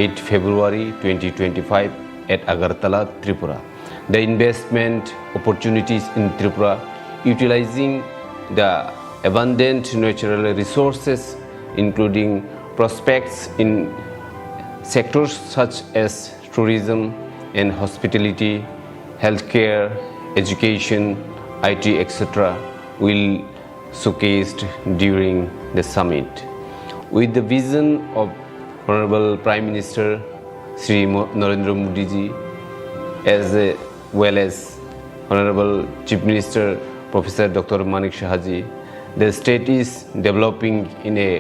8th February 2025 at Agartala, Tripura. The investment opportunities in Tripura, utilizing the abundant natural resources, including prospects in sectors such as tourism and hospitality, healthcare, education, IT, etc., will showcased during the summit. With the vision of Honorable Prime Minister Sri Narendra Modi ji, as well as Honorable Chief Minister Professor Dr. Manik Sahaji, the state is developing in a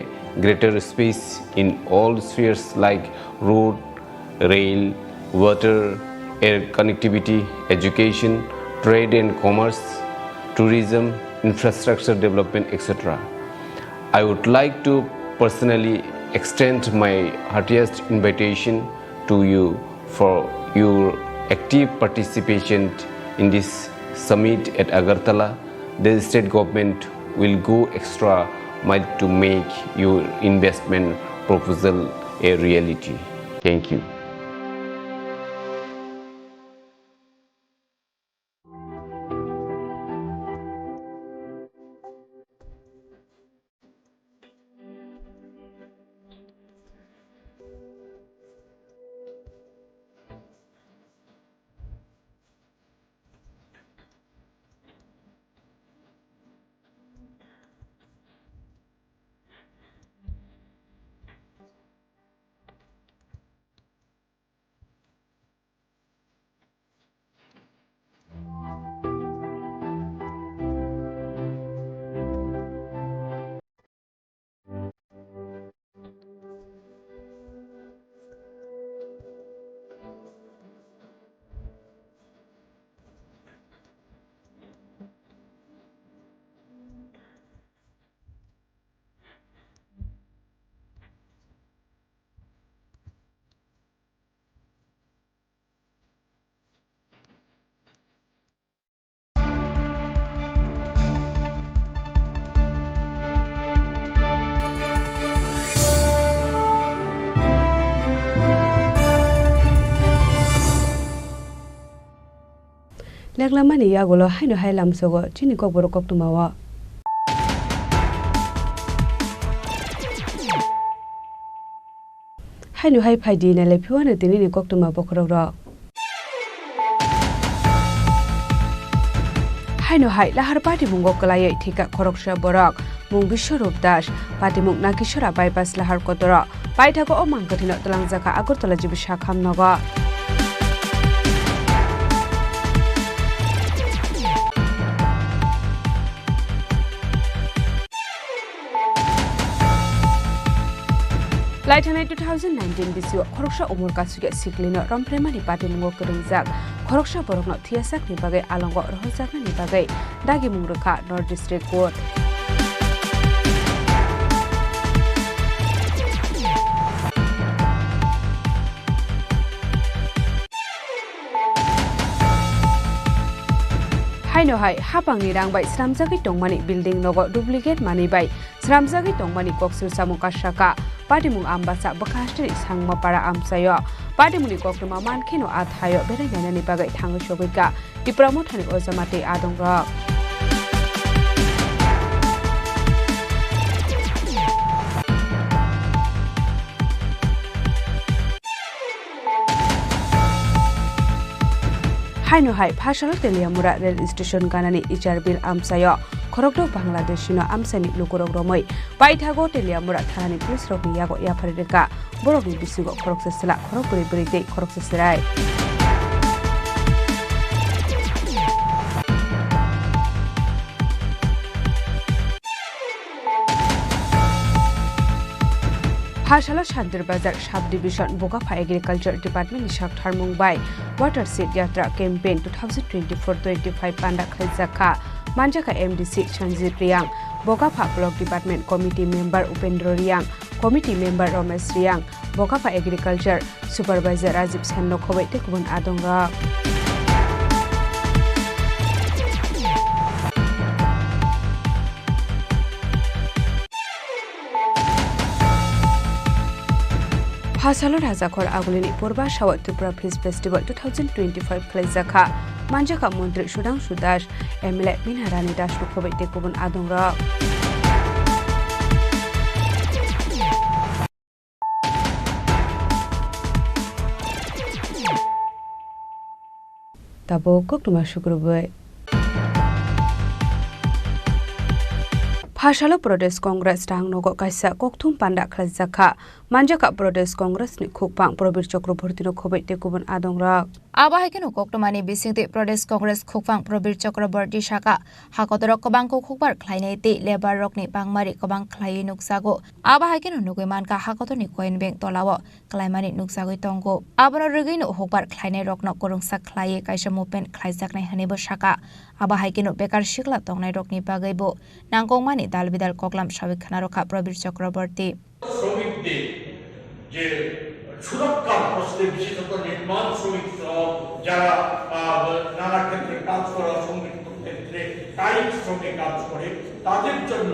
greater space in all spheres like road, rail, water, air connectivity, education, trade and commerce, tourism, infrastructure development, etc. I would like to personally extend my heartiest invitation to you for your active participation in this summit at Agartala. The state government will go extra mile to make your investment proposal a reality. Thank you. Leklamani yagulo haino hailam sogo chini ko borokok tumawa. Haino hai phaidi na lepiwa na tini ni kok tuma bokrok ro. Haino hai lahar party mungo kalai thika khoroksha borok mung Biswarup Das party mung Nakishora bypass lahar kodoro paithago omang kathino talangjaka Agartala jibisha khamnago. Laitanai 2019 bisio khoroksha umur kasuge siklino rompremani party mungo kringjak khoroksha borokno thiasak ni bagai alongo rohjak ni bagai dagi mungrukha North District Court. Haino hai hapang ni rang bai sramjagi tongmani building nogo duplicate mani bai sramjagi tongmani koksul samuka shaka party mung ambasa bakastri sangma para amsayo party muni kokruma mankhino athayo berengana ni bagai thangu shobika dipramo thani ozamate adongra. Haino hai phashal Teliamura rail station ganani Icharbil amsayo khorokdo Bangladeshino amsani lukurok romoi paithago Teliamura thanani police rokni yago yafarireka borokni bisigo khoroksesla khorokpuri burite khoroksesrai. Phashalo Shantir Bazar Subdivision Bogafa Agriculture Department ni Shakthar Mumbai Water Seed Yatra Campaign 2024-25 Panda Khaizaka Manjaka MDC Chanjit Riang Bogafa Block Department Committee Member Upendro Riang Committee Member Romesh Riang Bogafa Agriculture Supervisor Rajib Senno Khowai Tekubun Adonga. Phashalo Rajakhor Agulini Purba Shawa Tripura Peace Festival 2025 Khaizaka Manjaka Mantri Sudhanshu Das MLA Minharani Das Khowai Tekubun Adonga. Tabo koktuma shukrubai. Phashalo Pradesh Congress Rangnogo Kaisa Kokthum Panda Khaizaka Manjaka Pradesh Congress ni Khukpang Probir Chakraborty no Khowai Tekubun Adongra. Abahakeno Koktomani Bisingte Pradesh Congress Khukpang Probir Chakraborty Shaka Hakodorok Kobangko Khukbar Khlainete Lebar Rokni Bangmari Kobang Khlai Nuksago Abahakeno Nuguimanka Hakotoni Coin Bank Tolawo Klaimani Nuksago Tongo Abono Regino Hukbar Khlaine Rokno Korungsa Khlai Kaisa Movement Khlaizaknai Hanebo Shaka Abahakeno Bekar Shikla Tongnai Rokni Bagaibo Nangkongmani Dalbidal Koklam Shabik Khanarokha Probir Chakraborty শ্রমিকদের যে সুরক্ষার প্রশ্নে বিশেষত নির্মাণ শ্রমিক সহ যারা নানা ক্ষেত্রে কাজ করা, সংগঠিত ক্ষেত্রে কায়িক শ্রমে কাজ করে, তাদের জন্য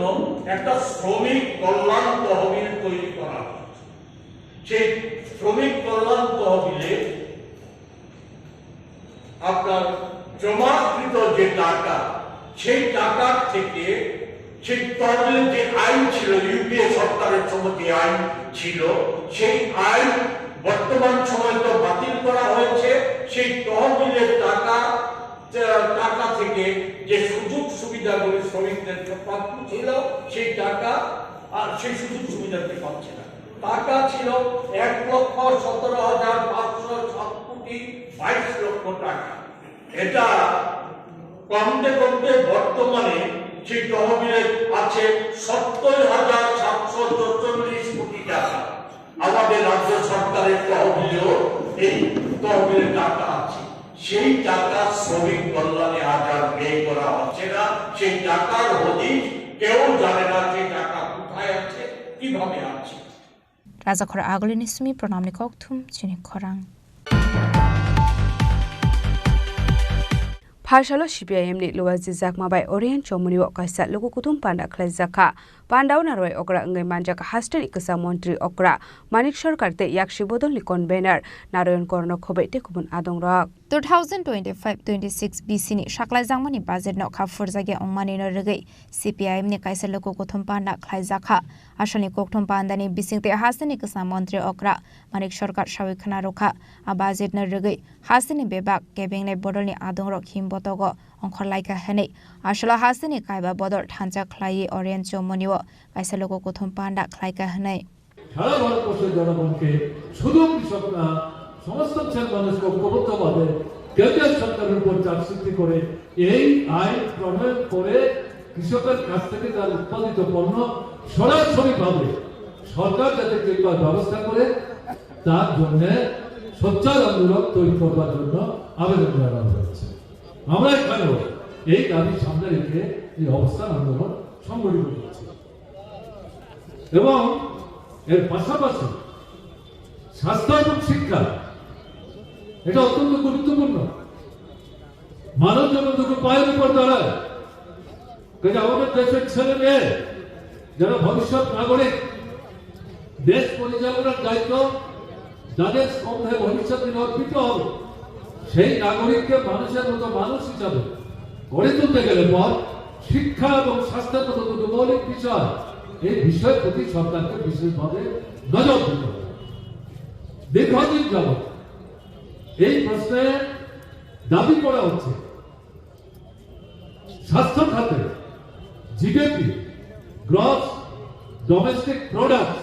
একটা শ্রমিক কল্যাণ তহবিল তৈরি করা হয়েছে। সেই শ্রমিক কল্যাণ তহবিলে আপনার জমাকৃত যে টাকা, সেই টাকার থেকে সেই তহবিলের যে আইন ছিল, ইউপিএ সরকারের সময় যে আইন ছিল, সেই আইন বর্তমান সময় তো বাতিল করা হয়েছে। সেই তহবিলের টাকা থেকে যে সুযোগ সুবিধাগুলি শ্রমিকদের প্রাপ্য ছিল, সেই টাকা আর সেই সুযোগ সুবিধাকে পাচ্ছে না। টাকা ছিল 1,17,507,22 টাকা। এটা কমতে কমতে বর্তমানে সেই তহবিলে আছে 70,744 কোটি টাকা। আমাদের রাজ্য সরকারের তহবিলেও এই তহবিলের টাকা আছে। সেই টাকা শ্রমিক কল্যাণে আজ আর ব্যয় করা হচ্ছে না। সেই টাকার হদিশ কেউ জানে না, সেই টাকা কোথায় আছে, কিভাবে আছে। রাজাখর আগলিনি সুমি প্রণামনি ককথুম চিনি খরাং Pharsalo CPIM ni luwa jizak mabai orient chomuni wa kaisa lugu kutum panda khlajaka pandau naroi okra ngai manjak hostel ikasa mantri okra manik sarkar te yakshi bodol ni convener narayan korno khobai te kubun adong rak 2025-26 BC ni saklai jangmani budget no khafur jage ongmani no regai CPIM ni kaisa lugu kutum panda khlajaka asani kokthum panda ni bisingte hostel ikasa mantri okra manik sarkar sawi khana rokha a budget no regai hostel ni bebak kebing ni bodol ni adong rak him botogo ongkhor laika hene asala hasini kaiba bodor thancha khlai orient chomoniwo kaisa logo kothom panda khlaika hene সারা ভারতবর্ষের জনগণকে শুধু কৃষক না সমস্ত শ্রেণীর মানুষকে ঐক্যবদ্ধভাবে কেন্দ্রীয় সরকারের উপর চাপ সৃষ্টি করে এই আইন প্রণয়ন করে কৃষকের কাছ থেকে তার উৎপাদিত পণ্য সরাসরিভাবে সরকার যাতে কিনবার ব্যবস্থা করে তার জন্য সোচ্চার আন্দোলন তৈরি করবার জন্য আবেদন জানানো হয়েছে। আমরা এখানেও এই দাবি সামনে রেখে এই অবস্থান আন্দোলন সংগঠিত করছি এবং এর পাশাপাশি স্বাস্থ্য এবং শিক্ষা এটা অত্যন্ত গুরুত্বপূর্ণ। মানব জনগণকে পায়ের উপর দাঁড়ায়, কাজে আমাদের দেশের ছেলে মেয়ে যারা ভবিষ্যৎ নাগরিক, দেশ পরিচালনার দায়িত্ব যাদের স্তম্ভে ভবিষ্যৎ দিন অর্পিত হবে, সেই নাগরিককে মানুষের মতো মানুষ হিসাবে গড়ে তুলতে গেলে পর শিক্ষা এবং স্বাস্থ্যের মতো দুটো মৌলিক বিষয়, এই বিষয়ের প্রতি সরকারকে বিশেষভাবে নজর দিতে হবে। দীর্ঘদিন যাবৎ এই প্রশ্নে দাবি করা হচ্ছে স্বাস্থ্য খাতে জিডিপি গ্রস ডোমেস্টিক প্রোডাক্ট,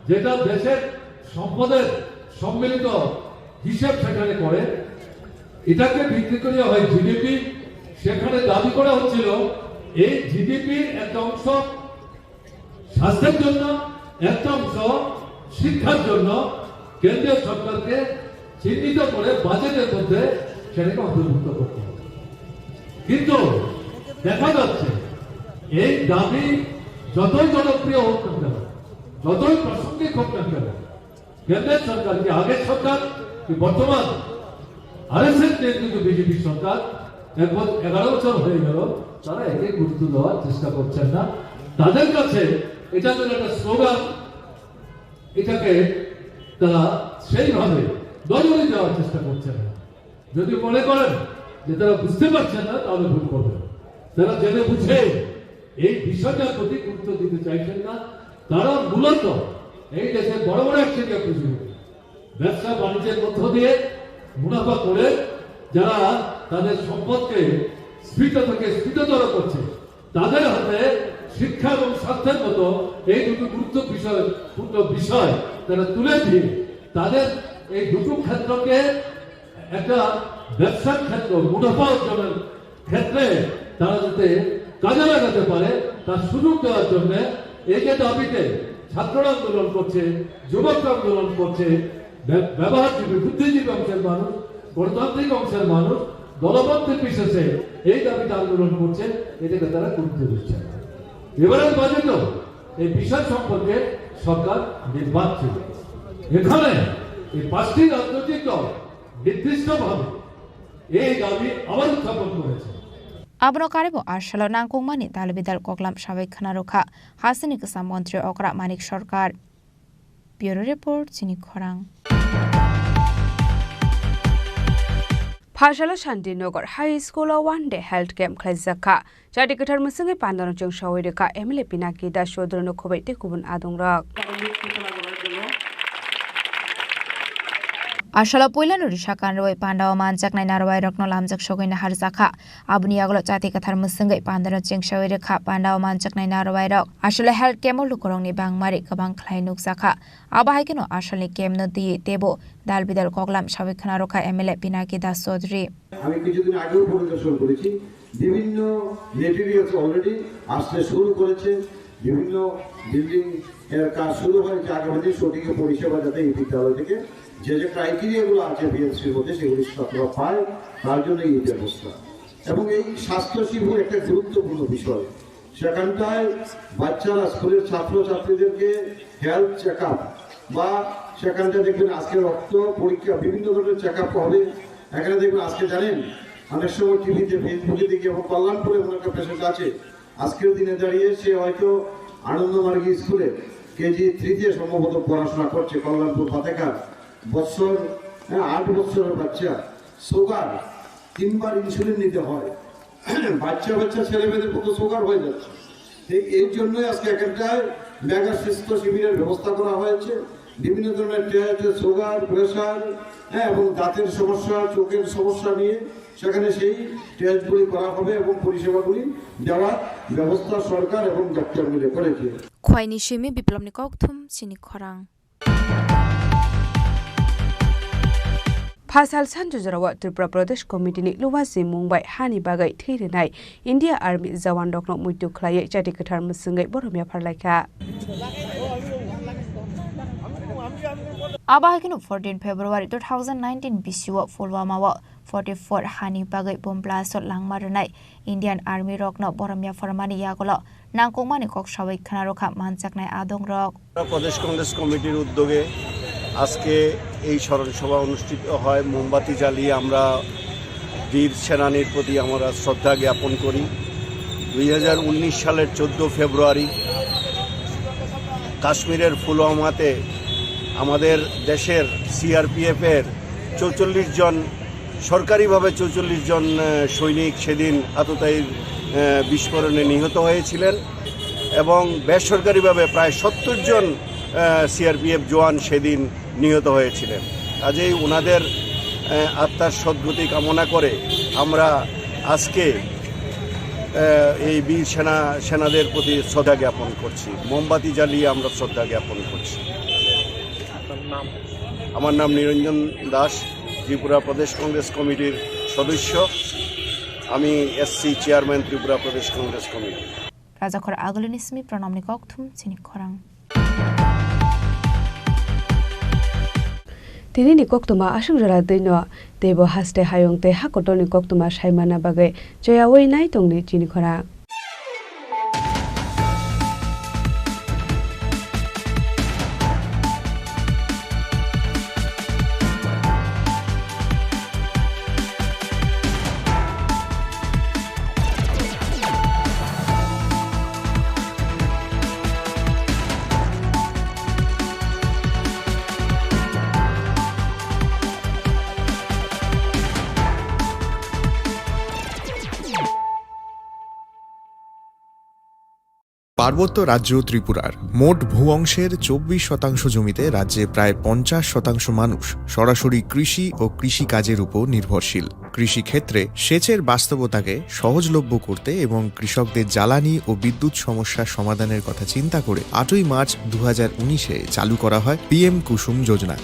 যেটা দেশের সম্পদের সম্মিলিত হিসেব সেখানে করে, এটাকে ভিত্তি করে হয় জিডিপি। সেখানে দাবি করা হচ্ছিল এই জিডিপির একটা অংশ স্বাস্থ্যের জন্য, একটা অংশ শিক্ষার জন্য কেন্দ্রীয় সরকারকে চিহ্নিত করে বাজেটের মধ্যে সেটাকে অন্তর্ভুক্ত করতে হবে। কিন্তু দেখা যাচ্ছে এই দাবি যতই জনপ্রিয় হোক না কেন, যতই প্রাসঙ্গিক হোক না কেন, কেন্দ্রের সরকার কি আগের সরকার কি বর্তমান আরএসএস নেতৃত্ব বিজেপি সরকার 11 বছর হয়ে গেল, তারা একে গুরুত্ব দেওয়ার চেষ্টা করছেন না। তাদের কাছে এটা যেন একটা স্লোগান, এটাকে তারা সেইভাবে নজরে দেওয়ার চেষ্টা করছেন না। যদি মনে করেন যে তারা বুঝতে পারছেন না, তাহলে ভুল করবেন। তারা জেনে বুঝে এই বিষয়টার প্রতি গুরুত্ব দিতে চাইছেন না। তারা মূলত এই দেশের বড় বড় একসাথে পুঁজিপতি ব্যবসা বাণিজ্যের মধ্য দিয়ে মুনাফা করে যারা তাদের সম্পদকে স্ফীত থেকে স্ফীততর করছে, তাদের হাতে শিক্ষা এবং স্বাস্থ্যের মতো এই দুটো গুরুত্বপূর্ণ বিষয় তারা তুলে দিয়ে তাদের এই দুটো ক্ষেত্রকে একটা ব্যবসার ক্ষেত্র, মুনাফা অর্জনের ক্ষেত্রে তারা যাতে কাজে লাগাতে পারে তার সুযোগ দেওয়ার জন্য এই যে দাবিতে ছাত্ররা আন্দোলন করছে, যুবকরা আন্দোলন করছে, ব্যবহারজীবী বুদ্ধিজীবী অংশের মানুষ, গণতান্ত্রিক অংশের মানুষ দলবদ্ধের বিশেষে এই দাবিতে আন্দোলন করছে, এটাকে তারা গুরুত্ব দিচ্ছে। এবারের বাজেটও এই বিষয় সম্পর্কে সরকার নির্বাক ছিল। এখানে এই 5টি রাজনৈতিক দল নির্দিষ্টভাবে এই দাবি আবার উত্থাপন করেছে। Abro karibo arsalo nangkung mani dalbidal koklam sawai khana rokha hasini kesam mantri okra manik sarkar. Bureau report Chini Khorang. Phashala Shantinogor High School one day health camp khlaizaka. Jadi ketar musungi pandano jong shawai reka Emily Pinaki da shodrono khobai te kubun adong rak. Arsala poilano rishakan roi pandawa manjak nai narwai rokno lamjak shogaina harjaka abuni aglo chati kathar musungai pandano jeng shawai reka pandawa manjak nai narwai rok asala health camp lukorong ni bangmari kabang khlai nukjaka abahai keno asali camp no di tebo dalbidal koklam shawai khana rokha MLA Pinaki Das Chaudhary আমি কিছুদিন আগেও পরিদর্শন করেছি বিভিন্ন materials already আসতে শুরু করেছে বিভিন্ন বিল্ডিং এর কাজ শুরু হয়েছে আগামী সঠিক পরিষেবা যাতে এই বিদ্যালয় থেকে যে যে ক্রাইটেরিয়াগুলো আছে বিএসসির মধ্যে সেগুলি ছাত্ররা পায় তার জন্য এই ব্যবস্থা এবং এই স্বাস্থ্য শিবির একটা গুরুত্বপূর্ণ বিষয় সেখানটায় বাচ্চারা স্কুলের ছাত্রছাত্রীদেরকে হেলথ চেক আপ বা সেখানটা দেখবেন আজকে রক্ত পরীক্ষা বিভিন্ন ধরনের চেক আপ হবে এখানে দেখবেন আজকে জানেন অনেক সময় টিভিতে ফেসবুকে দেখি এবং কল্যাণপুরে এমন একটা পেশেন্ট আছে আজকের দিনে দাঁড়িয়ে সে হয়তো আনন্দমার্গী স্কুলে কেজি 3-তে সম্ভবত পড়াশোনা করছে কল্যাণপুর ফাতেকার বছর 8 বছরের বাচ্চা সুগার 3বার ইনসুলিন নিতে হয় বাচ্চা ছেলেমেয়েদের কত সুগার হয়ে যাচ্ছে এই জন্যই আজকে এখানটায় মেগা স্বাস্থ্য শিবিরের ব্যবস্থা করা হয়েছে বিভিন্ন ধরনের টেস্ট সুগার প্রেশার এবং দাঁতের সমস্যা চোখের সমস্যা নিয়ে সেখানে সেই টেস্টগুলি করা হবে এবং পরিষেবাগুলি দেওয়ার ব্যবস্থা সরকার এবং ডক্টর মিলে করেছে খোয়াইনি Shimi বিপ্লবনি ককথুম Chini Khorang. Phasal Sanjujarawa Tripura Pradesh Committee ni luwasi Mumbai hani bagai thirinai India Army Jawan dokno muitu khlai chati kathar musungai boromia pharlaika Abahakino 14 February 2019 bisiwa Pulwama wa 44 hani bagai bomb blast langmarnai Indian Army rokno boromia farmani yagola nangkongmani kok shawai khana rokha manjaknai adong rok প্রদেশ কংগ্রেস কমিটির উদ্যোগে আজকে এই স্মরণ সভা অনুষ্ঠিত হয় মোমবাতি জ্বালিয়ে আমরা বীর সেনানীর প্রতি আমরা শ্রদ্ধা জ্ঞাপন করি 2019 সালের 14 ফেব্রুয়ারি কাশ্মীরের পুলওয়ামাতে আমাদের দেশের সিআরপিএফের 44 জন সরকারিভাবে 44 জন সৈনিক সেদিন আততায়ীর বিস্ফোরণে নিহত হয়েছিলেন এবং বেসরকারিভাবে প্রায় 70 জন সিআরপিএফ জওয়ান সেদিন নিহত হয়েছিলেন কাজেই ওনাদের আত্মার সদ্গতি কামনা করে আমরা আজকে এই বীর সেনাদের প্রতি শ্রদ্ধা জ্ঞাপন করছি মোমবাতি জ্বালিয়ে আমরা শ্রদ্ধা জ্ঞাপন করছি আমার নাম নিরঞ্জন দাস ত্রিপুরা প্রদেশ কংগ্রেস কমিটির সদস্য আমি এসসি চেয়ারম্যান ত্রিপুরা প্রদেশ Congress committee Rajakor Agolinismi Pranamni Kokthum Chini Khorang. Tini ni koktuma asung jara dino debo haste hayong te hakotoni koktuma saimana bagai joyawoi nai tongni Chini Khorang. পার্বত্য রাজ্য ত্রিপুরার মোট ভূ অংশের 24% জমিতে রাজ্যে প্রায় 50% মানুষ সরাসরি কৃষি ও কৃষিকাজের উপর নির্ভরশীল কৃষিক্ষেত্রে সেচের বাস্তবতাকে সহজলভ্য করতে এবং কৃষকদের জ্বালানি ও বিদ্যুৎ সমস্যার সমাধানের কথা চিন্তা করে 8ই মার্চ 2019-এ চালু করা হয় PM কুসুম যোজনা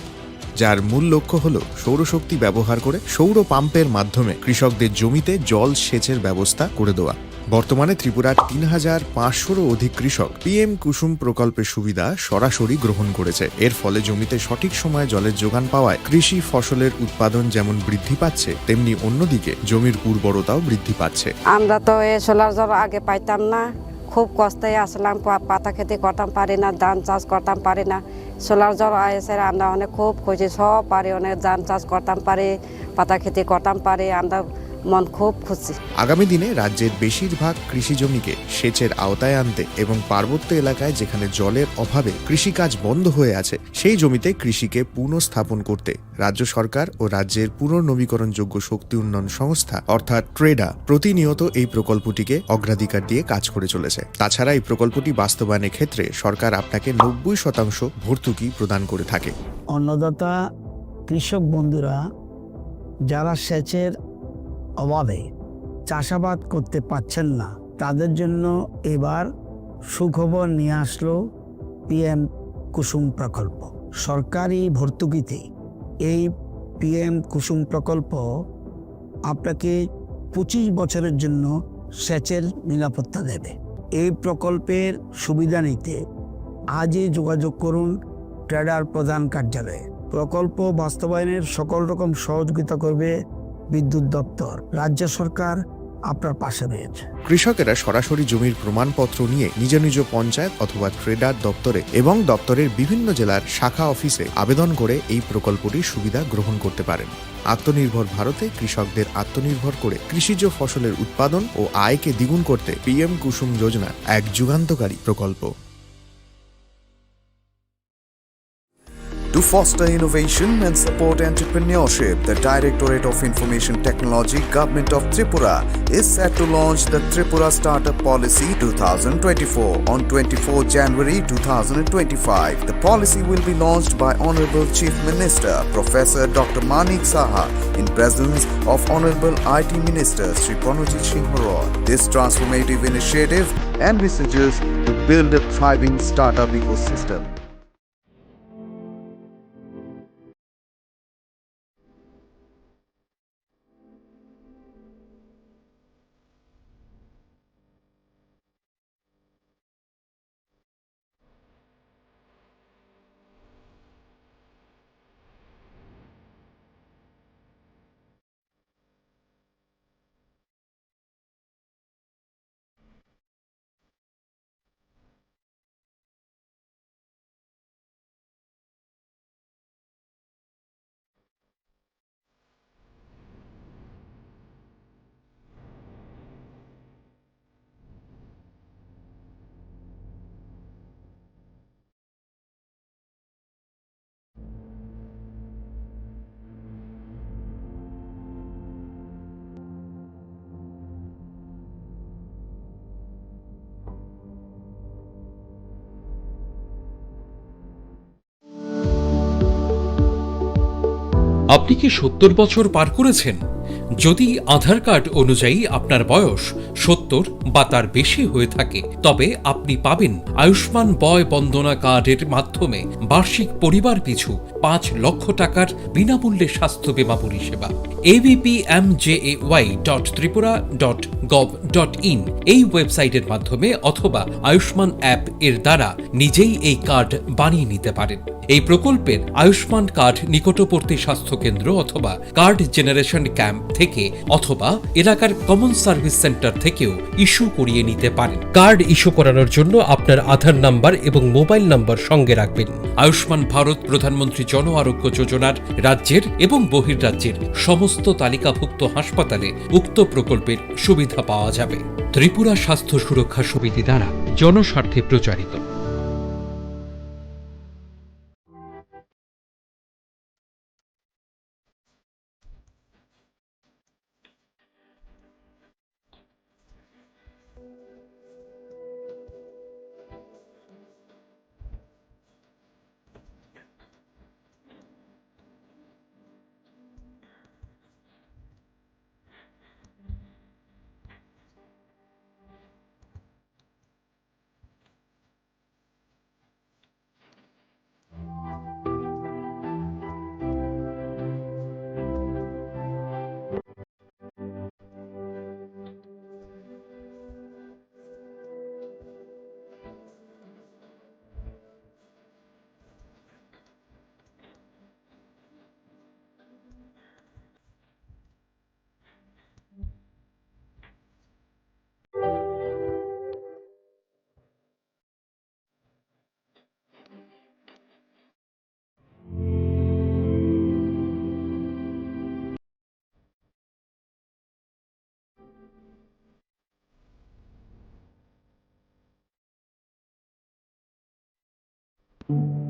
যার মূল লক্ষ্য হল সৌরশক্তি ব্যবহার করে সৌর পাম্পের মাধ্যমে কৃষকদের জমিতে জল সেচের ব্যবস্থা করে দেওয়া বর্তমানে ত্রিপুরার 3500-রও অধিক কৃষক PM কুসুম প্রকল্পের সুবিধা সরাসরি গ্রহণ করেছে এর ফলে জমিতে সঠিক সময়ে জলের যোগান পাওয়ায় কৃষি ফসলের উৎপাদন যেমন বৃদ্ধি পাচ্ছে তেমনি অন্যদিকে জমির উর্বরতাও বৃদ্ধি পাচ্ছে আমরা তো এই সোলার জল আগে পাইতাম না খুব কষ্টে আসলাম, পাতা খেতে করতাম পারি না, ধান চাষ করতাম পারি না। সোলার জল এসে আমরা অনেক খুব খুশি, সব পারি, অনেক ধান চাষ করতাম পারি, পাতা খেতে করতাম পারি, আমরা মন খুব খুশি। আগামী দিনে রাজ্যের বেশিরভাগ কৃষি জমিকে সেচের আওতায় আনতে এবং পার্বত্য এলাকায় যেখানে জলের অভাবে কৃষিকাজ বন্ধ হয়ে আছে সেই জমিতে কৃষিকে পুনঃস্থাপন করতে রাজ্য সরকার ও রাজ্যের পুনর্নবীকরণযোগ্য শক্তি উন্নয়ন সংস্থা অর্থাৎ ট্রেডা প্রতিনিয়ত এই প্রকল্পটিকে অগ্রাধিকার দিয়ে কাজ করে চলেছে। তাছাড়া এই প্রকল্পটি বাস্তবায়নের ক্ষেত্রে সরকার আপনাকে 90% ভর্তুকি প্রদান করে থাকে। অন্নদাতা কৃষক বন্ধুরা যারা সেচের অভাবে চাষাবাদ করতে পারছেন না, তাদের জন্য এবার সুখবর নিয়ে আসলো পিএম কুসুম প্রকল্প। সরকারি ভর্তুকিতে এই পিএম কুসুম প্রকল্প আপনাকে 25 বছরের জন্য সেচের নিরাপত্তা দেবে। এই প্রকল্পের সুবিধা নিতে আজই যোগাযোগ করুন ট্রেডার প্রধান কার্যালয়ে। প্রকল্প বাস্তবায়নের সকল রকম সহযোগিতা করবে বিদ্যুৎ দপ্তর। রাজ্য সরকার আপনার পাশে রয়েছে। কৃষকেরা সরাসরি জমির প্রমাণপত্র নিয়ে নিজ নিজ পঞ্চায়েত অথবা ট্রেডার দপ্তরে এবং দপ্তরের বিভিন্ন জেলার শাখা অফিসে আবেদন করে এই প্রকল্পটির সুবিধা গ্রহণ করতে পারেন। আত্মনির্ভর ভারতে কৃষকদের আত্মনির্ভর করে কৃষিজ ফসলের উৎপাদন ও আয়কে দ্বিগুণ করতে পিএম কুসুম যোজনা এক যুগান্তকারী প্রকল্প। To foster innovation and support entrepreneurship, the Directorate of Information Technology, Government of Tripura is set to launch the Tripura Startup Policy 2024 on 24 January 2025. The policy will be launched by Honorable Chief Minister Professor Dr. Manik Saha in presence of Honorable IT Minister Sri Pranojit Singh Roy. This transformative initiative envisages to build a thriving startup ecosystem. আপনি কি 70 বছর পার করেছেন? যদি আধার card অনুযায়ী আপনার বয়স 70 বা তার বেশি হয়ে থাকে, তবে আপনি পাবেন আয়ুষ্মান বয় বন্দনা কার্ডের মাধ্যমে বার্ষিক পরিবার পিছু 5 লক্ষ টাকার বিনামূল্যে স্বাস্থ্য বীমা পরিষেবা। abpmjay.tripura.gov.in এই ওয়েবসাইটের মাধ্যমে অথবা আয়ুষ্মান অ্যাপ এর দ্বারা নিজেই এই কার্ড বানিয়ে নিতে পারেন। এই প্রকল্পের আয়ুষ্মান কার্ড নিকটবর্তী স্বাস্থ্যকেন্দ্র অথবা কার্ড জেনারেশন ক্যাম্প থেকে অথবা এলাকার কমন সার্ভিস সেন্টার থেকেও ইস্যু করিয়ে নিতে পারেন। কার্ড ইস্যু করানোর জন্য আপনার আধার নাম্বার এবং মোবাইল নাম্বার সঙ্গে রাখবেন। আয়ুষ্মান ভারত প্রধানমন্ত্রী জন আরোগ্য যোজনার রাজ্যের এবং বহির্রাজ্যের সমস্ত তালিকাভুক্ত হাসপাতালে উক্ত প্রকল্পের সুবিধা পাওয়া যাবে। ত্রিপুরা স্বাস্থ্য সুরক্ষা সমিতি দ্বারা জনস্বার্থে প্রচারিত। হয়